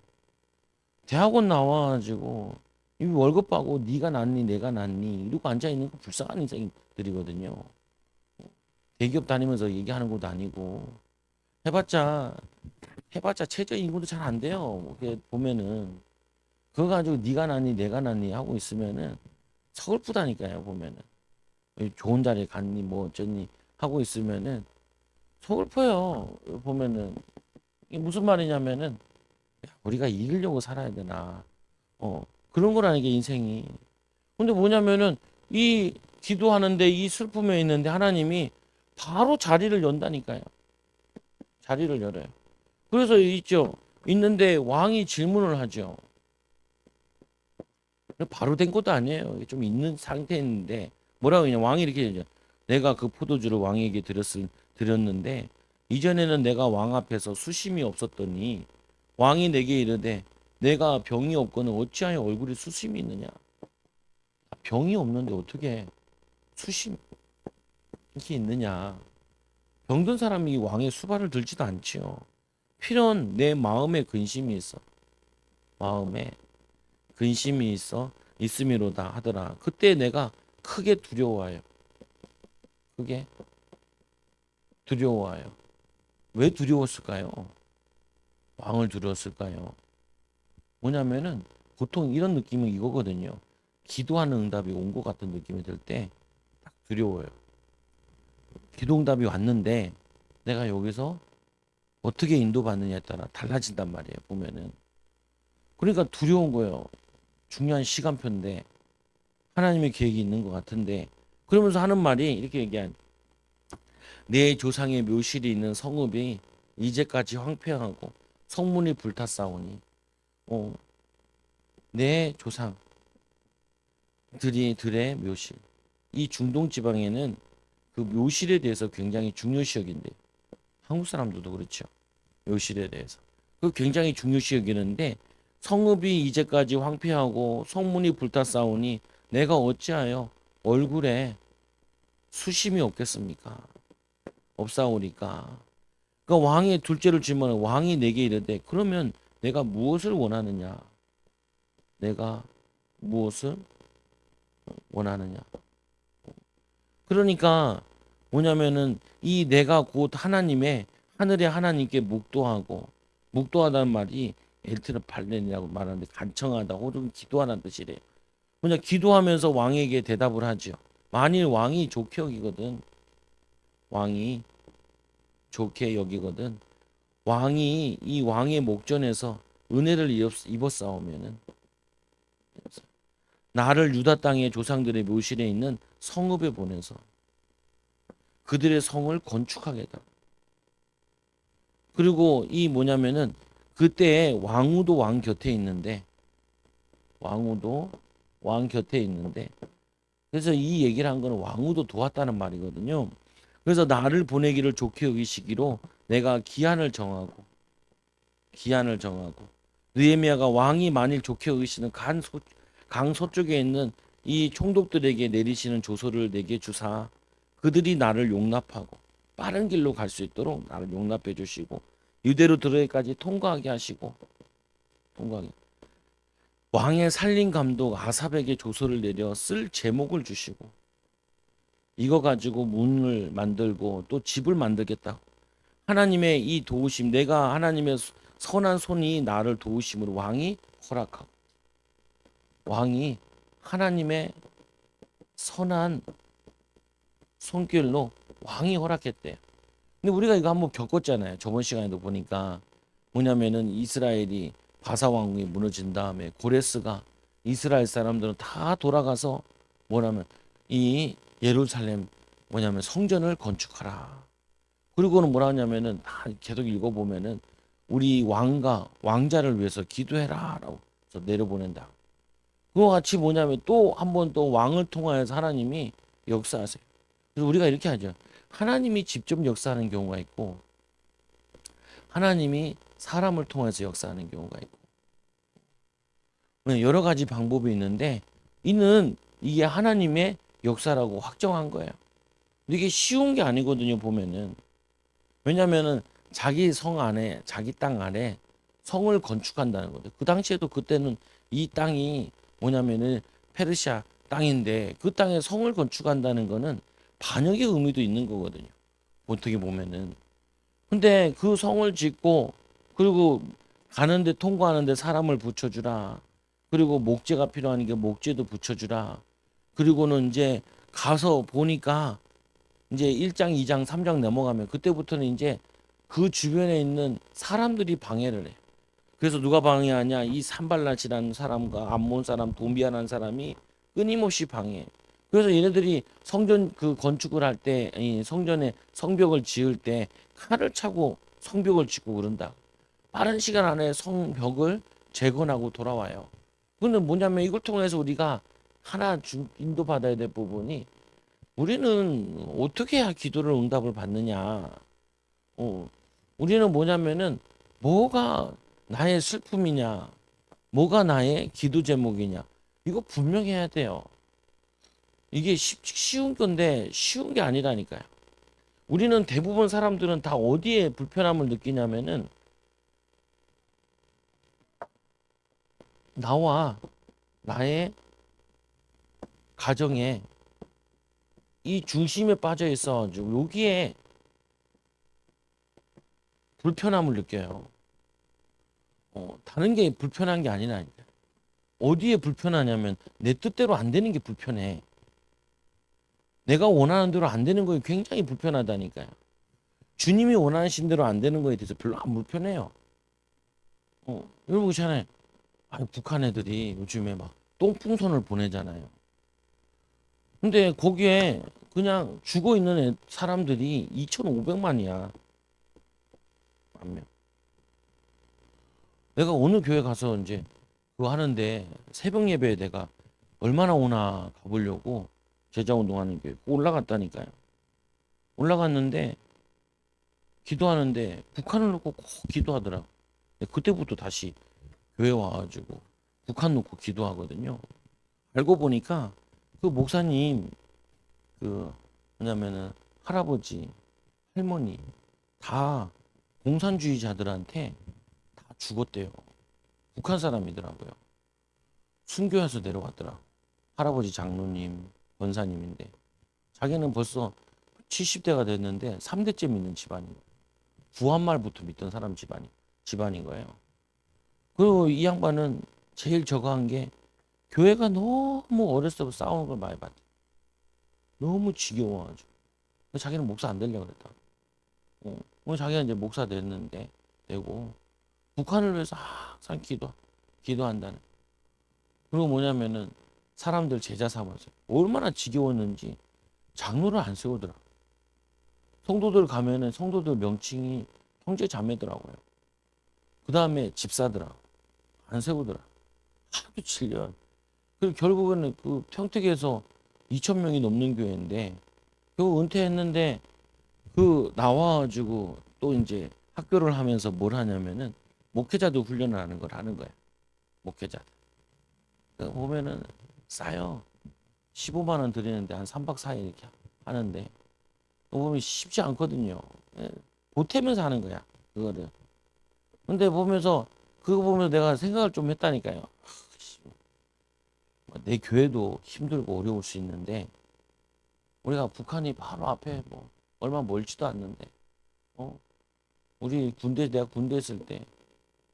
대학원 나와가지고 이 월급 받고 네가 낫니 내가 낫니 이러고 앉아 있는 거 불쌍한 인생들이거든요. 대기업 다니면서 얘기하는 것도 아니고 해봤자 최저 임금도 잘 안 돼요. 이렇게 보면은 그거 가지고 네가 낫니 내가 낫니 하고 있으면은 서글프다니까요. 보면은 좋은 자리에 갔니 뭐 어쩌니 하고 있으면은 서글퍼요. 보면은 이게 무슨 말이냐면은 우리가 이기려고 살아야 되나 그런 거라는 게 인생이. 근데 뭐냐면은 이 기도하는데 이 슬픔에 있는데 하나님이 바로 자리를 연다니까요. 자리를 열어요. 그래서 있죠. 있는데 왕이 질문을 하죠. 바로 된 것도 아니에요. 좀 있는 상태에 있는데 뭐라고 그냥 왕이 이렇게 얘기해요. 내가 그 포도주를 왕에게 드렸는데 이전에는 내가 왕 앞에서 수심이 없었더니 왕이 내게 이르되 내가 병이 없거늘 어찌하여 얼굴에 수심이 있느냐. 병이 없는데 어떻게 수심 이렇게 있느냐. 병든 사람이 왕의 수발을 들지도 않지요. 필연 내 마음에 근심이 있어. 마음에 근심이 있음이로다 하더라. 그때 내가 크게 두려워요. 크게 두려워요. 왜 두려웠을까요? 왕을 두려웠을까요? 뭐냐면은 보통 이런 느낌은 이거거든요. 기도하는 응답이 온 것 같은 느낌이 들 때 딱 두려워요. 기도 응답이 왔는데 내가 여기서 어떻게 인도받느냐에 따라 달라진단 말이에요. 보면은. 그러니까 두려운 거예요. 중요한 시간표인데 하나님의 계획이 있는 것 같은데 그러면서 하는 말이 이렇게 얘기한 내 조상의 묘실이 있는 성읍이 이제까지 황폐하고 성문이 불탔사오니 어, 내 조상들의 묘실 이 중동 지방에는 그 묘실에 대해서 굉장히 중요시 여긴대. 한국 사람들도 그렇죠. 묘실에 대해서 그 굉장히 중요시 여기는데 성읍이 이제까지 황폐하고 성문이 불탔사오니 내가 어찌하여 얼굴에 수심이 없겠습니까? 없사오니까. 그러니까 왕의 둘째를 질문해 왕이 내게 이르되 그러면 내가 무엇을 원하느냐? 내가 무엇을 원하느냐? 그러니까 뭐냐면은 이 내가 곧 하나님의 하늘의 하나님께 묵도하다는 말이 엘트르 발렌이라고 말하는데 간청하다 혹은 기도하는 뜻이래요. 그냥 기도하면서 왕에게 대답을 하죠. 만일 왕이 좋게 여기거든. 왕이 좋게 여기거든. 왕이 이 왕의 목전에서 은혜를 입었사오면은 나를 유다 땅의 조상들의 묘실에 있는 성읍에 보내서 그들의 성을 건축하겠다. 그리고 이 뭐냐면은 그때 왕후도 왕 곁에 있는데 왕후도 왕 곁에 있는데 그래서 이 얘기를 한 거는 왕후도 도왔다는 말이거든요. 그래서 나를 보내기를 좋게 여기시기로 내가 기한을 정하고 느헤미야가 왕이 만일 좋게 여기시는 강 서쪽에 있는 이 총독들에게 내리시는 조서를 내게 주사 그들이 나를 용납하고 빠른 길로 갈 수 있도록 나를 용납해 주시고 유대로 들어가기까지 통과하게 하시고 통과하게 왕의 살림 감독 아삽에게 조서를 내려 쓸 제목을 주시고 이거 가지고 문을 만들고 또 집을 만들겠다. 하나님의 이 도우심 내가 하나님의 선한 손이 나를 도우심으로 왕이 허락하고, 왕이 하나님의 선한 손길로 왕이 허락했대요. 근데 우리가 이거 한번 겪었잖아요. 저번 시간에도 보니까 뭐냐면은 이스라엘이 바사 왕국이 무너진 다음에 고레스가 이스라엘 사람들은 다 돌아가서 뭐냐면 이 예루살렘 뭐냐면 성전을 건축하라. 그리고는 뭐라 하냐면은 다 계속 읽어보면은 우리 왕과 왕자를 위해서 기도해라라고 해서 내려보낸다. 그와 같이 뭐냐면 또 한 번 또 왕을 통하여서 하나님이 역사하세요. 그래서 우리가 이렇게 하죠. 하나님이 직접 역사하는 경우가 있고 하나님이 사람을 통해서 역사하는 경우가 있고 여러 가지 방법이 있는데 이는 이게 하나님의 역사라고 확정한 거예요. 근데 이게 쉬운 게 아니거든요. 보면은 왜냐면은 자기 성 안에 자기 땅 안에 성을 건축한다는 거죠. 그 당시에도 그때는 이 땅이 뭐냐면은 페르시아 땅인데 그 땅에 성을 건축한다는 거는 반역의 의미도 있는 거거든요. 어떻게 보면은. 근데 그 성을 짓고 그리고 가는데 통과하는데 사람을 붙여주라. 그리고 목재가 필요하니까 목재도 붙여주라. 그리고는 이제 가서 보니까 이제 1장, 2장, 3장 넘어가면 그때부터는 이제 그 주변에 있는 사람들이 방해를 해. 그래서 누가 방해하냐? 이 산발랏이라는 사람과 암몬 사람 도비아라는 사람이 끊임없이 방해. 그래서 얘네들이 성전 그 건축을 할 때, 이 성전에 성벽을 지을 때 칼을 차고 성벽을 짓고 그런다. 빠른 시간 안에 성벽을 재건하고 돌아와요. 근데 뭐냐면 이걸 통해서 우리가 하나 인도받아야 될 부분이 우리는 어떻게 해야 기도를 응답을 받느냐. 어, 우리는 뭐냐면은 뭐가 나의 슬픔이냐, 뭐가 나의 기도 제목이냐, 이거 분명해야 돼요. 이게 쉬운 건데 쉬운 게 아니라니까요. 우리는 대부분 사람들은 다 어디에 불편함을 느끼냐면은 나와 나의 가정에 이 중심에 빠져 있어가지고 여기에 불편함을 느껴요. 다른 게 불편한 게 아니라니까. 어디에 불편하냐면 내 뜻대로 안 되는 게 불편해. 내가 원하는 대로 안 되는 거에 굉장히 불편하다니까요. 주님이 원하신 대로 안 되는 거에 대해서 별로 안 불편해요. 여러분 그렇잖아요. 북한 애들이 요즘에 막 똥풍선을 보내잖아요. 근데 거기에 그냥 죽어 있는 사람들이 2,500만이야. 만 명. 내가 어느 교회 가서 이제 그거 하는데 새벽 예배에 내가 얼마나 오나 가보려고 제자 운동하는 교회 올라갔다니까요. 올라갔는데 기도하는데 북한을 놓고 꼭 기도하더라고. 그때부터 다시 교회 와가지고 북한 놓고 기도하거든요. 알고 보니까 그 목사님 그 뭐냐면은 할아버지 할머니 다 공산주의자들한테 다 죽었대요. 북한 사람이더라고요. 순교해서 내려왔더라. 할아버지 장로님 권사님인데 자기는 벌써 70대가 됐는데 3대째 믿는 집안이에요. 구한말부터 믿던 사람 집안인 거예요. 그리고 이 양반은 제일 저거 한 게 교회가 너무 어렸을 때부터 싸우는 걸 많이 봤대. 너무 지겨워가지고. 자기는 목사 안 되려고 그랬다. 자기가 이제 목사 됐는데 되고 북한을 위해서 항상 기도한다는. 그리고 뭐냐면은 사람들 제자 삼아서 얼마나 지겨웠는지 장로를 안 세우더라. 성도들 가면은 성도들 명칭이 형제 자매더라고요. 그 다음에 집사더라. 안 세우더라. 하도 7년. 그리고 결국에는 그 평택에서 2,000명이 넘는 교회인데 결국 은퇴했는데 그 나와가지고 또 이제 학교를 하면서 뭘 하냐면은 목회자도 훈련을 하는 걸 하는 거야. 목회자. 보면은 싸요. 15만 원 드리는데 한 3박 4일 이렇게 하는데 보면 쉽지 않거든요. 예, 보태면서 하는 거야. 그거를. 근데 보면서 그거 보면서 내가 생각을 좀 했다니까요. 내 교회도 힘들고 어려울 수 있는데 우리가 북한이 바로 앞에 뭐 얼마 멀지도 않는데 우리 군대 내가 군대 있을 때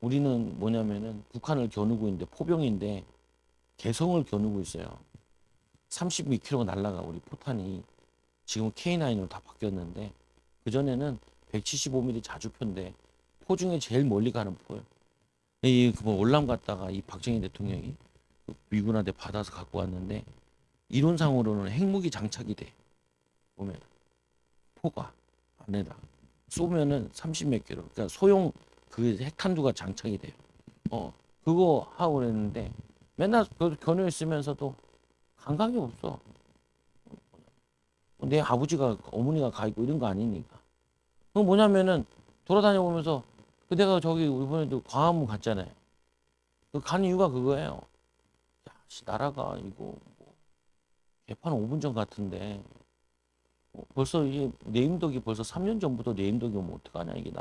우리는 뭐냐면은 북한을 겨누고 있는데 포병인데 개성을 겨누고 있어요. 32km가 날라가 우리 포탄이. 지금 K9으로 다 바뀌었는데 그전에는 175mm 자주포인데 포 중에 제일 멀리 가는 포예요. 이뭐 월남 갔다가 이 박정희 대통령이 그 미군한테 받아서 갖고 왔는데 이론상으로는 핵무기 장착이 돼. 보면 포가 안에다 쏘면은 30 몇 킬로. 그러니까 소형 그 핵탄두가 장착이 돼요. 어 그거 하고 그랬는데 맨날 그 견우에 있으면서도 감각이 없어. 내 아버지가 어머니가 가 있고 이런 거 아니니까. 그 뭐냐면은 돌아다녀 보면서 그 내가 저기 이번에도 광화문 갔잖아요. 그 간 이유가 그거예요. 야, 씨, 나라가 이거 뭐 개판 5분 전 같은데 벌써 이게 내임덕이 벌써 3년 전부터 내임덕이 오면 어떡하냐 이게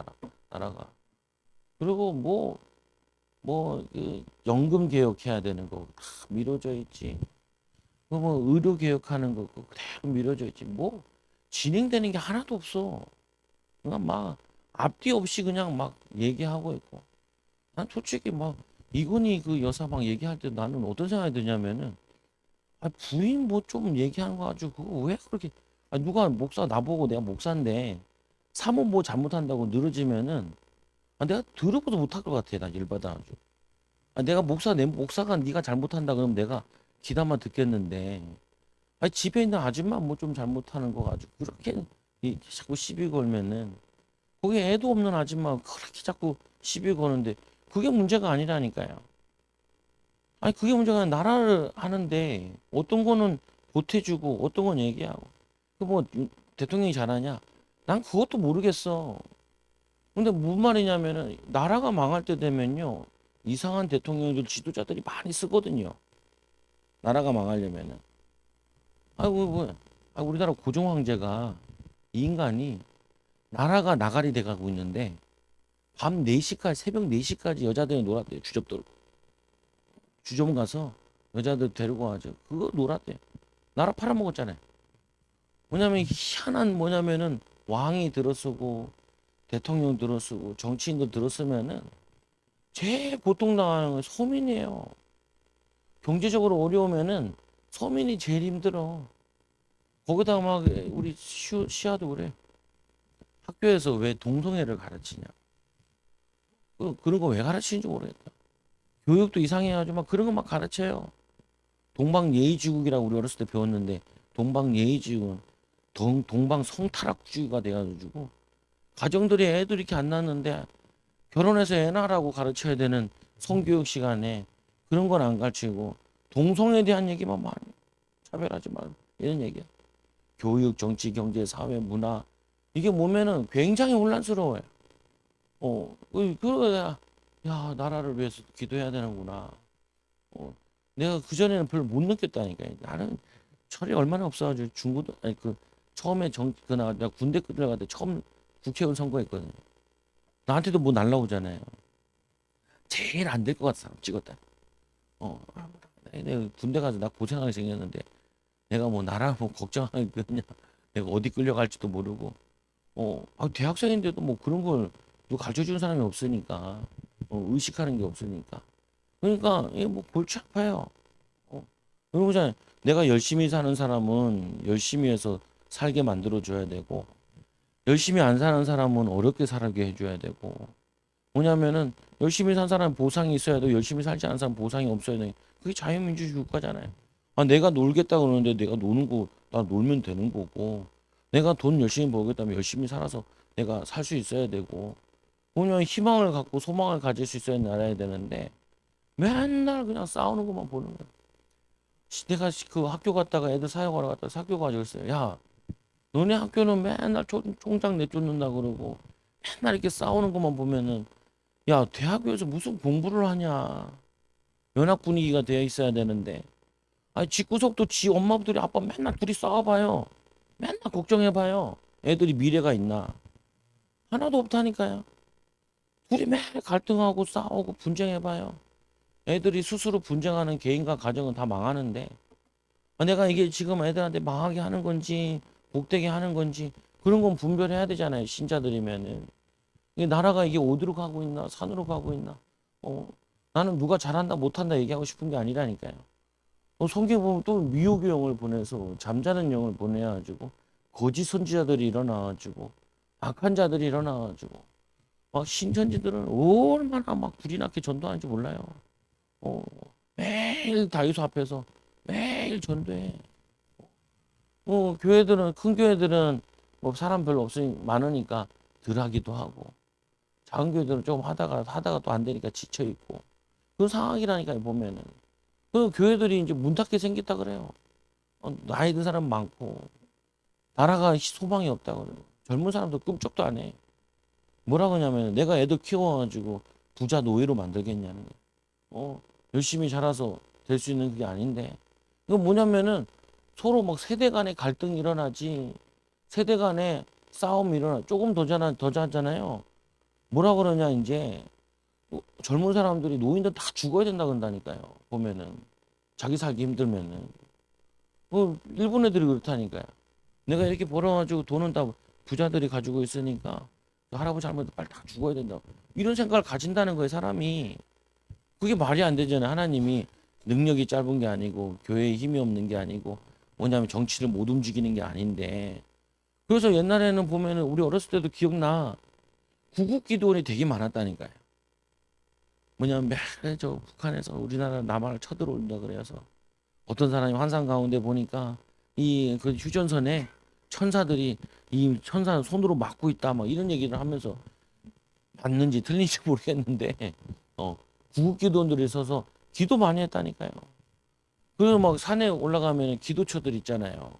나라가. 그리고 그 연금 개혁해야 되는 거 다 미뤄져 있지. 뭐 의료 개혁하는 거 그대로 미뤄져 있지. 뭐 진행되는 게 하나도 없어. 그냥 막 앞뒤 없이 그냥 막 얘기하고 있고. 난 솔직히 막 이건희 그 여사 막 얘기할 때 나는 어떤 생각이 드냐면은 아 부인 뭐 좀 얘기하는 거 가지고 그거 왜 그렇게 아 누가 목사 나보고 내가 목사인데 사모 뭐 잘못한다고 늘어지면은 아 내가 들어보도 못할 것 같아. 나 열받아가지고. 아 내가 내 목사가 네가 잘못한다 그러면 내가 귀담아 듣겠는데 아니 집에 있는 아줌마 뭐 좀 잘못하는 거 가지고 그렇게 자꾸 시비 걸면은 거기 애도 없는 아줌마가 그렇게 자꾸 시비 거는데 그게 문제가 아니라니까요. 아니 그게 문제가 아니라 나라를 하는데 어떤 거는 보태주고 어떤 건 얘기하고 그 뭐 대통령이 잘하냐? 난 그것도 모르겠어. 근데 무슨 말이냐면은 나라가 망할 때 되면요 이상한 대통령들 지도자들이 많이 쓰거든요. 나라가 망하려면은 아이고 뭐 아, 우리나라 고종 황제가 이 인간이 나라가 나가리 돼가고 있는데 밤 4시까지 새벽 4시까지 여자들이 놀았대요. 주점 가서 여자들 데리고 와서 그거 놀았대요. 나라 팔아먹었잖아요. 뭐냐면 희한한 뭐냐면은 왕이 들어서고 대통령 들어서고 정치인들 들어서면은 제일 고통당하는 건 서민이에요. 경제적으로 어려우면은 서민이 제일 힘들어. 거기다가 막 우리 시아도 그래. 학교에서 왜 동성애를 가르치냐. 그런 거 왜 가르치는지 모르겠다. 교육도 이상해가지고 막 그런 거 막 가르쳐요. 동방예의지국이라고 우리 어렸을 때 배웠는데 동방예의지국은 동방 성타락주의가 돼가지고 가정들이 애들 이렇게 안 낳는데 결혼해서 애 낳으라고 가르쳐야 되는 성교육 시간에 그런 건 안 가르치고 동성애에 대한 얘기만 많이 차별하지 말고 이런 얘기야. 교육, 정치, 경제, 사회, 문화 이게 보면은 굉장히 혼란스러워요. 그러고 야 나라를 위해서 기도해야 되는구나. 내가 그 전에는 별로 못 느꼈다니까. 나는 철이 얼마나 없어가지고 중고등 아니 그 처음에 내가 군대 들어갈 때 처음 국회의원 선거했거든요. 나한테도 뭐 날라오잖아요. 제일 안 될 것 같은 사람 찍었다. 내가 군대 가서 나 고생하게 생겼는데 내가 뭐 나라 뭐 걱정하는 거냐. 내가 어디 끌려갈지도 모르고. 대학생인데도 뭐 그런 걸 누가 가르쳐 주는 사람이 없으니까. 의식하는 게 없으니까. 그러니까 이게 뭐 골치 아파요. 그러잖아요. 내가 열심히 사는 사람은 열심히 해서 살게 만들어 줘야 되고 열심히 안 사는 사람은 어렵게 살게 해줘야 되고 뭐냐면은 열심히 산 사람 보상이 있어야 되고 열심히 살지 않은 사람 보상이 없어야 돼. 그게 자유민주주의 국가잖아요. 아 내가 놀겠다 그러는데 내가 노는 거 나 놀면 되는 거고 내가 돈 열심히 벌겠다면 열심히 살아서 내가 살 수 있어야 되고 뭐냐면 희망을 갖고 소망을 가질 수 있어야 나라야 되는데 맨날 그냥 싸우는 것만 보는 거야. 내가 그 학교 갔다가 애들 사회하러 갔다가 학교 가지고 있어요. 야, 너네 학교는 맨날 총장 내쫓는다 그러고 맨날 이렇게 싸우는 것만 보면은 야, 대학교에서 무슨 공부를 하냐. 연합 분위기가 되어 있어야 되는데. 아니, 집구석도 지 엄마들이 아빠 맨날 둘이 싸워봐요. 맨날 걱정해봐요. 애들이 미래가 있나. 하나도 없다니까요. 둘이 매일 갈등하고 싸우고 분쟁해봐요. 애들이 스스로 분쟁하는 개인과 가정은 다 망하는데 내가 이게 지금 애들한테 망하게 하는 건지 복되게 하는 건지 그런 건 분별해야 되잖아요. 신자들이면은 이게 나라가 이게 어디로 가고 있나 산으로 가고 있나 어, 나는 누가 잘한다 못한다 얘기하고 싶은 게 아니라니까요. 성경에 보면 또 미혹의 영을 보내서 잠자는 영을 보내가지고 거짓 선지자들이 일어나가지고 악한 자들이 일어나가지고 막 신천지들은 얼마나 막 불이 나게 전도하는지 몰라요. 어, 매일 다이소 앞에서 매일 전도해. 교회들은 큰 교회들은 뭐 사람 별로 없으니 많으니까 덜 하기도 하고 작은 교회들은 좀 하다가 또 안 되니까 지쳐 있고 그런 상황이라니까요 보면은. 그 교회들이 이제 문 닫게 생겼다 그래요. 나이 든 사람 많고 나라가 소망이 없다 그래요. 젊은 사람도 꿈쩍도 안 해. 뭐라 그러냐면 내가 애들 키워가지고 부자 노예로 만들겠냐는 거예요. 열심히 자라서 될 수 있는 그게 아닌데. 이건 뭐냐면은 서로 막 세대 간의 갈등이 일어나지, 세대 간의 싸움이 일어나, 조금 더 자잖아요. 뭐라 그러냐, 이제. 젊은 사람들이 노인들 다 죽어야 된다 그런다니까요. 보면은. 자기 살기 힘들면은. 일본 애들이 그렇다니까요. 내가 이렇게 벌어가지고 돈은 다 부자들이 가지고 있으니까 할아버지 할머니도 빨리 다 죽어야 된다. 이런 생각을 가진다는 거예요, 사람이. 그게 말이 안 되잖아요. 하나님이 능력이 짧은 게 아니고 교회에 힘이 없는 게 아니고 뭐냐면 정치를 못 움직이는 게 아닌데. 그래서 옛날에는 보면은 우리 어렸을 때도 기억나. 구국 기도원이 되게 많았다니까요. 뭐냐면 매일 저 북한에서 우리나라 남한을 쳐들어온다 그래서 어떤 사람이 환상 가운데 보니까 이 그 휴전선에 천사들이 이 천사 손으로 막고 있다 막 이런 얘기를 하면서 맞는지 틀린지 모르겠는데 어 구국기도원들이 서서 기도 많이 했다니까요. 그리고 막 산에 올라가면 기도처들 있잖아요.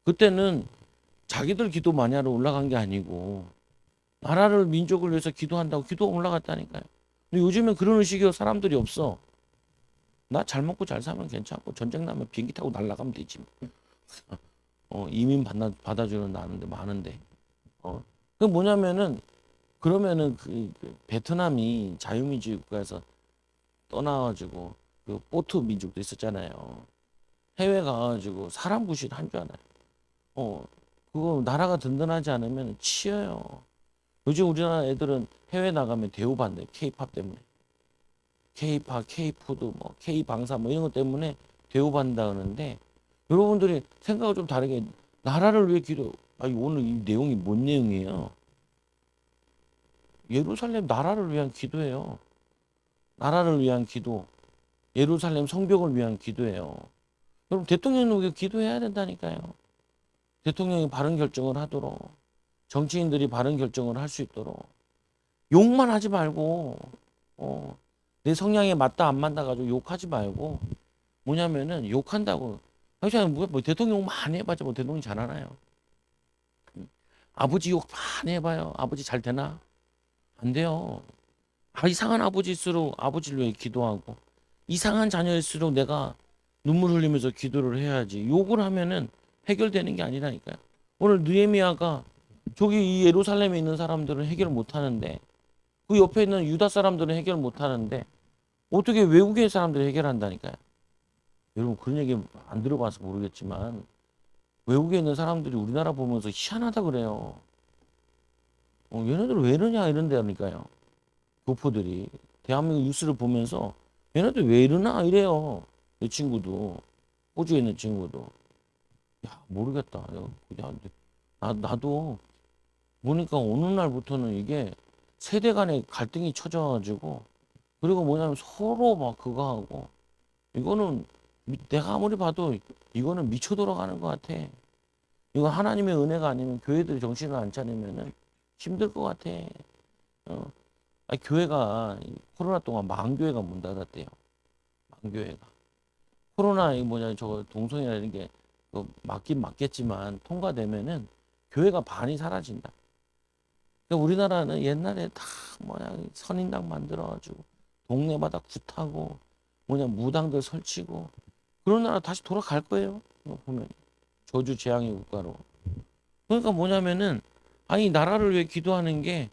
그때는 자기들 기도 많이 하러 올라간 게 아니고 나라를 민족을 위해서 기도한다고 기도 올라갔다니까요. 근데 요즘엔 그런 의식이 사람들이 없어. 나 잘 먹고 잘 살면 괜찮고 전쟁 나면 비행기 타고 날아가면 되지. 이민 받아주는 나는데 많은데. 그 뭐냐면은 그러면은 그 베트남이 자유민주주의 국가에서 떠나가지고 그 보트 민족도 있었잖아요. 해외 가가지고 사람 구실 한 줄 알아요. 그거 나라가 든든하지 않으면 치여요. 요즘 우리나라 애들은 해외 나가면 대우받네. K-팝 때문에. K-팝, K-푸드, 뭐 K-방사 뭐 이런 것 때문에 대우받는다 그러는데 여러분들이 생각을 좀 다르게 나라를 위해 기도. 아니 오늘 이 내용이 뭔 내용이에요? 예루살렘 나라를 위한 기도예요. 나라를 위한 기도. 예루살렘 성벽을 위한 기도예요. 그럼 대통령도 기도해야 된다니까요. 대통령이 바른 결정을 하도록 정치인들이 바른 결정을 할 수 있도록 욕만 하지 말고 내 성향에 맞다 안 맞다 가지고 욕하지 말고 뭐냐면은 욕한다고 뭐 대통령 많이 해봤자 뭐 대통령 잘하나요? 아버지 욕 많이 해봐요. 아버지 잘 되나? 안 돼요. 이상한 아버지일수록 아버지를 위해 기도하고 이상한 자녀일수록 내가 눈물 흘리면서 기도를 해야지. 욕을 하면은 해결되는 게 아니라니까요. 오늘 느헤미야가 저기 이 예루살렘에 있는 사람들은 해결 못 하는데 그 옆에 있는 유다 사람들은 해결 못 하는데 어떻게 외국의 사람들이 해결한다니까요. 여러분 그런 얘기 안 들어봐서 모르겠지만 외국에 있는 사람들이 우리나라 보면서 희한하다 그래요. 얘네들 왜 이러냐 이런다니까요. 교포들이 대한민국 뉴스를 보면서 얘네들 왜 이러나 이래요. 내 친구도 호주에 있는 친구도 모르겠다. 나도 보니까 어느 날부터는 이게 세대 간의 갈등이 쳐져가지고 그리고 뭐냐면 서로 막 그거 하고 이거는 내가 아무리 봐도 이거는 미쳐 돌아가는 것 같아. 이거 하나님의 은혜가 아니면 교회들이 정신을 안 차리면은 힘들 것 같아. 어. 교회가 코로나 동안 망교회가 문 닫았대요. 망교회가. 코로나 이 뭐냐 저거 동성애나 이런 게 맞긴 맞겠지만 통과되면은 교회가 반이 사라진다. 그러니까 우리나라는 옛날에 다 뭐냐 선인당 만들어가지고 동네마다 굿하고 뭐냐 무당들 설치고 그런 나라 다시 돌아갈 거예요. 이거 보면 저주 재앙의 국가로. 그러니까 뭐냐면은 나라를 위해 기도하는 게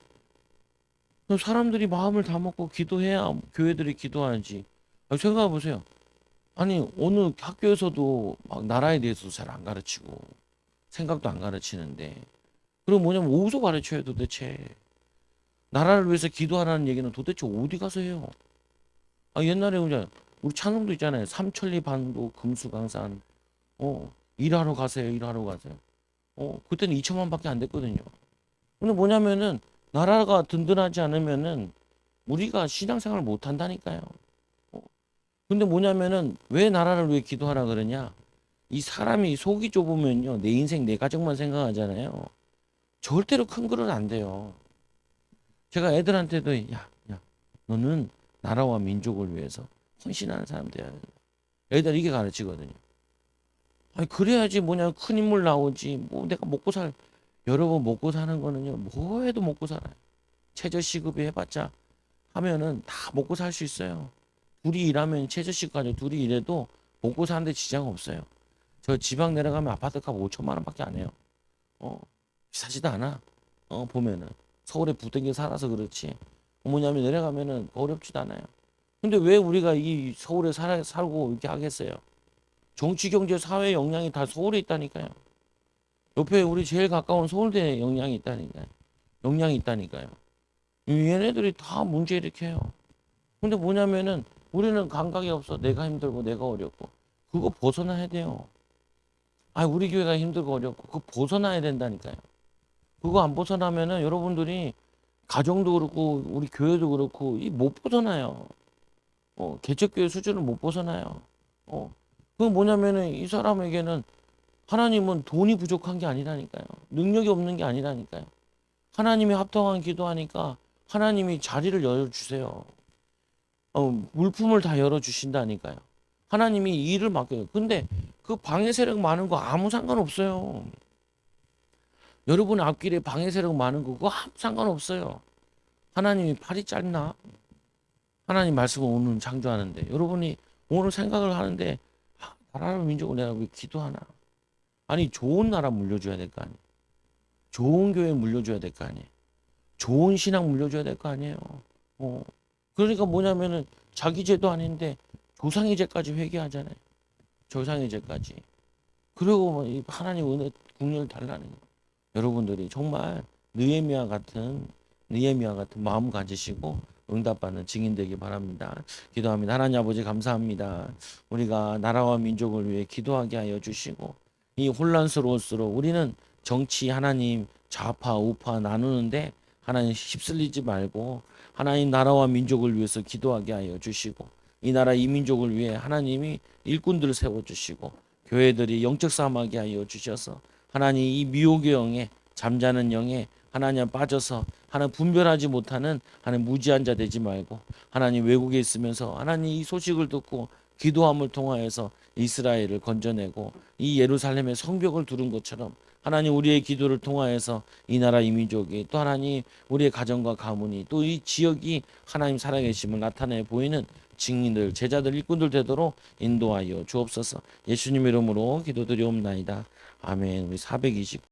사람들이 마음을 다 먹고 기도해야 교회들이 기도하지. 생각해 보세요. 어느 학교에서도 막 나라에 대해서 잘 안 가르치고 생각도 안 가르치는데 그리고 뭐냐면 어디서 가르쳐요 도대체. 나라를 위해서 기도하라는 얘기는 도대체 어디 가서 해요. 옛날에 우리 찬송도 있잖아요. 삼천리 반도 금수강산. 일하러 가세요. 일하러 가세요. 그때는 2천만밖에 안 됐거든요. 근데 뭐냐면은 나라가 든든하지 않으면은 우리가 신앙생활을 못 한다니까요. 어, 근데 뭐냐면은 왜 나라를 위해 기도하라 그러냐? 이 사람이 속이 좁으면요. 내 인생 내 가정만 생각하잖아요. 절대로 큰 그릇 안 돼요. 제가 애들한테도 야, 너는 나라와 민족을 위해서 헌신하는 사람 돼야 된다. 애들 이게 가르치거든요. 아니 그래야지 뭐냐 큰 인물 나오지. 뭐 내가 먹고 살 여러분 먹고 사는 거는요. 뭐 해도 먹고 살아요. 최저시급이 해봤자 하면은 다 먹고 살 수 있어요. 둘이 일하면 최저시급 가지고 둘이 일해도 먹고 사는데 지장 없어요. 저 지방 내려가면 아파트 값 5천만 원밖에 안 해요. 어, 비싸지도 않아. 보면은 서울에 붙은 살아서 그렇지. 뭐냐면 내려가면은 어렵지도 않아요. 근데 왜 우리가 이 서울에 살고 이렇게 하겠어요? 정치, 경제, 사회 역량이 다 서울에 있다니까요. 옆에 우리 제일 가까운 서울대 역량이 있다니까요. 역량이 있다니까요. 얘네들이 다 문제 일으켜요. 근데 뭐냐면은 우리는 감각이 없어. 내가 힘들고 내가 어렵고 그거 벗어나야 돼요. 우리 교회가 힘들고 어렵고 그거 벗어나야 된다니까요. 그거 안 벗어나면은 여러분들이 가정도 그렇고 우리 교회도 그렇고 이 못 벗어나요. 개척교회 수준을 못 벗어나요. 그건 뭐냐면은 이 사람에게는 하나님은 돈이 부족한 게 아니라니까요. 능력이 없는 게 아니라니까요. 하나님이 합당한 기도하니까 하나님이 자리를 열어주세요. 물품을 다 열어주신다니까요. 하나님이 일을 맡겨요. 근데 그 방해 세력 많은 거 아무 상관없어요. 여러분 앞길에 방해 세력 많은 거 그거 아무 상관없어요. 하나님이 팔이 짧나? 하나님 말씀을 오늘 창조하는데 여러분이 오늘 생각을 하는데 나라를 민족을 내가 왜 기도하나? 아니 좋은 나라 물려줘야 될 거 아니에요. 좋은 교회 물려줘야 될 거 아니에요. 좋은 신앙 물려줘야 될 거 아니에요. 어. 그러니까 뭐냐면은 자기 죄도 아닌데 조상의 죄까지 회개하잖아요. 조상의 죄까지. 그리고 뭐 하나님 은혜 국리를 달라는 거예요. 여러분들이 정말 느헤미야 같은 마음 가지시고 응답받는 증인 되기 바랍니다. 기도합니다. 하나님 아버지 감사합니다. 우리가 나라와 민족을 위해 기도하게 하여 주시고 이 혼란스러울수록 우리는 정치 하나님 좌파 우파 나누는데 하나님 휩쓸리지 말고 하나님 나라와 민족을 위해서 기도하게 하여 주시고 이 나라 이 민족을 위해 하나님이 일꾼들을 세워 주시고 교회들이 영적 싸움하게 하여 주셔서 하나님 이 미혹의 영에 잠자는 영에 하나님 빠져서 하나님 분별하지 못하는 하나님 무지한 자 되지 말고 하나님 외국에 있으면서 하나님 이 소식을 듣고 기도함을 통하여서 이스라엘을 건져내고 이 예루살렘의 성벽을 두른 것처럼 하나님 우리의 기도를 통하여서 이 나라 이 민족이 또 하나님 우리의 가정과 가문이 또 이 지역이 하나님 살아계심을 나타내 보이는 증인들 제자들 일꾼들 되도록 인도하여 주옵소서. 예수님 이름으로 기도드리옵나이다. 아멘. 우리 420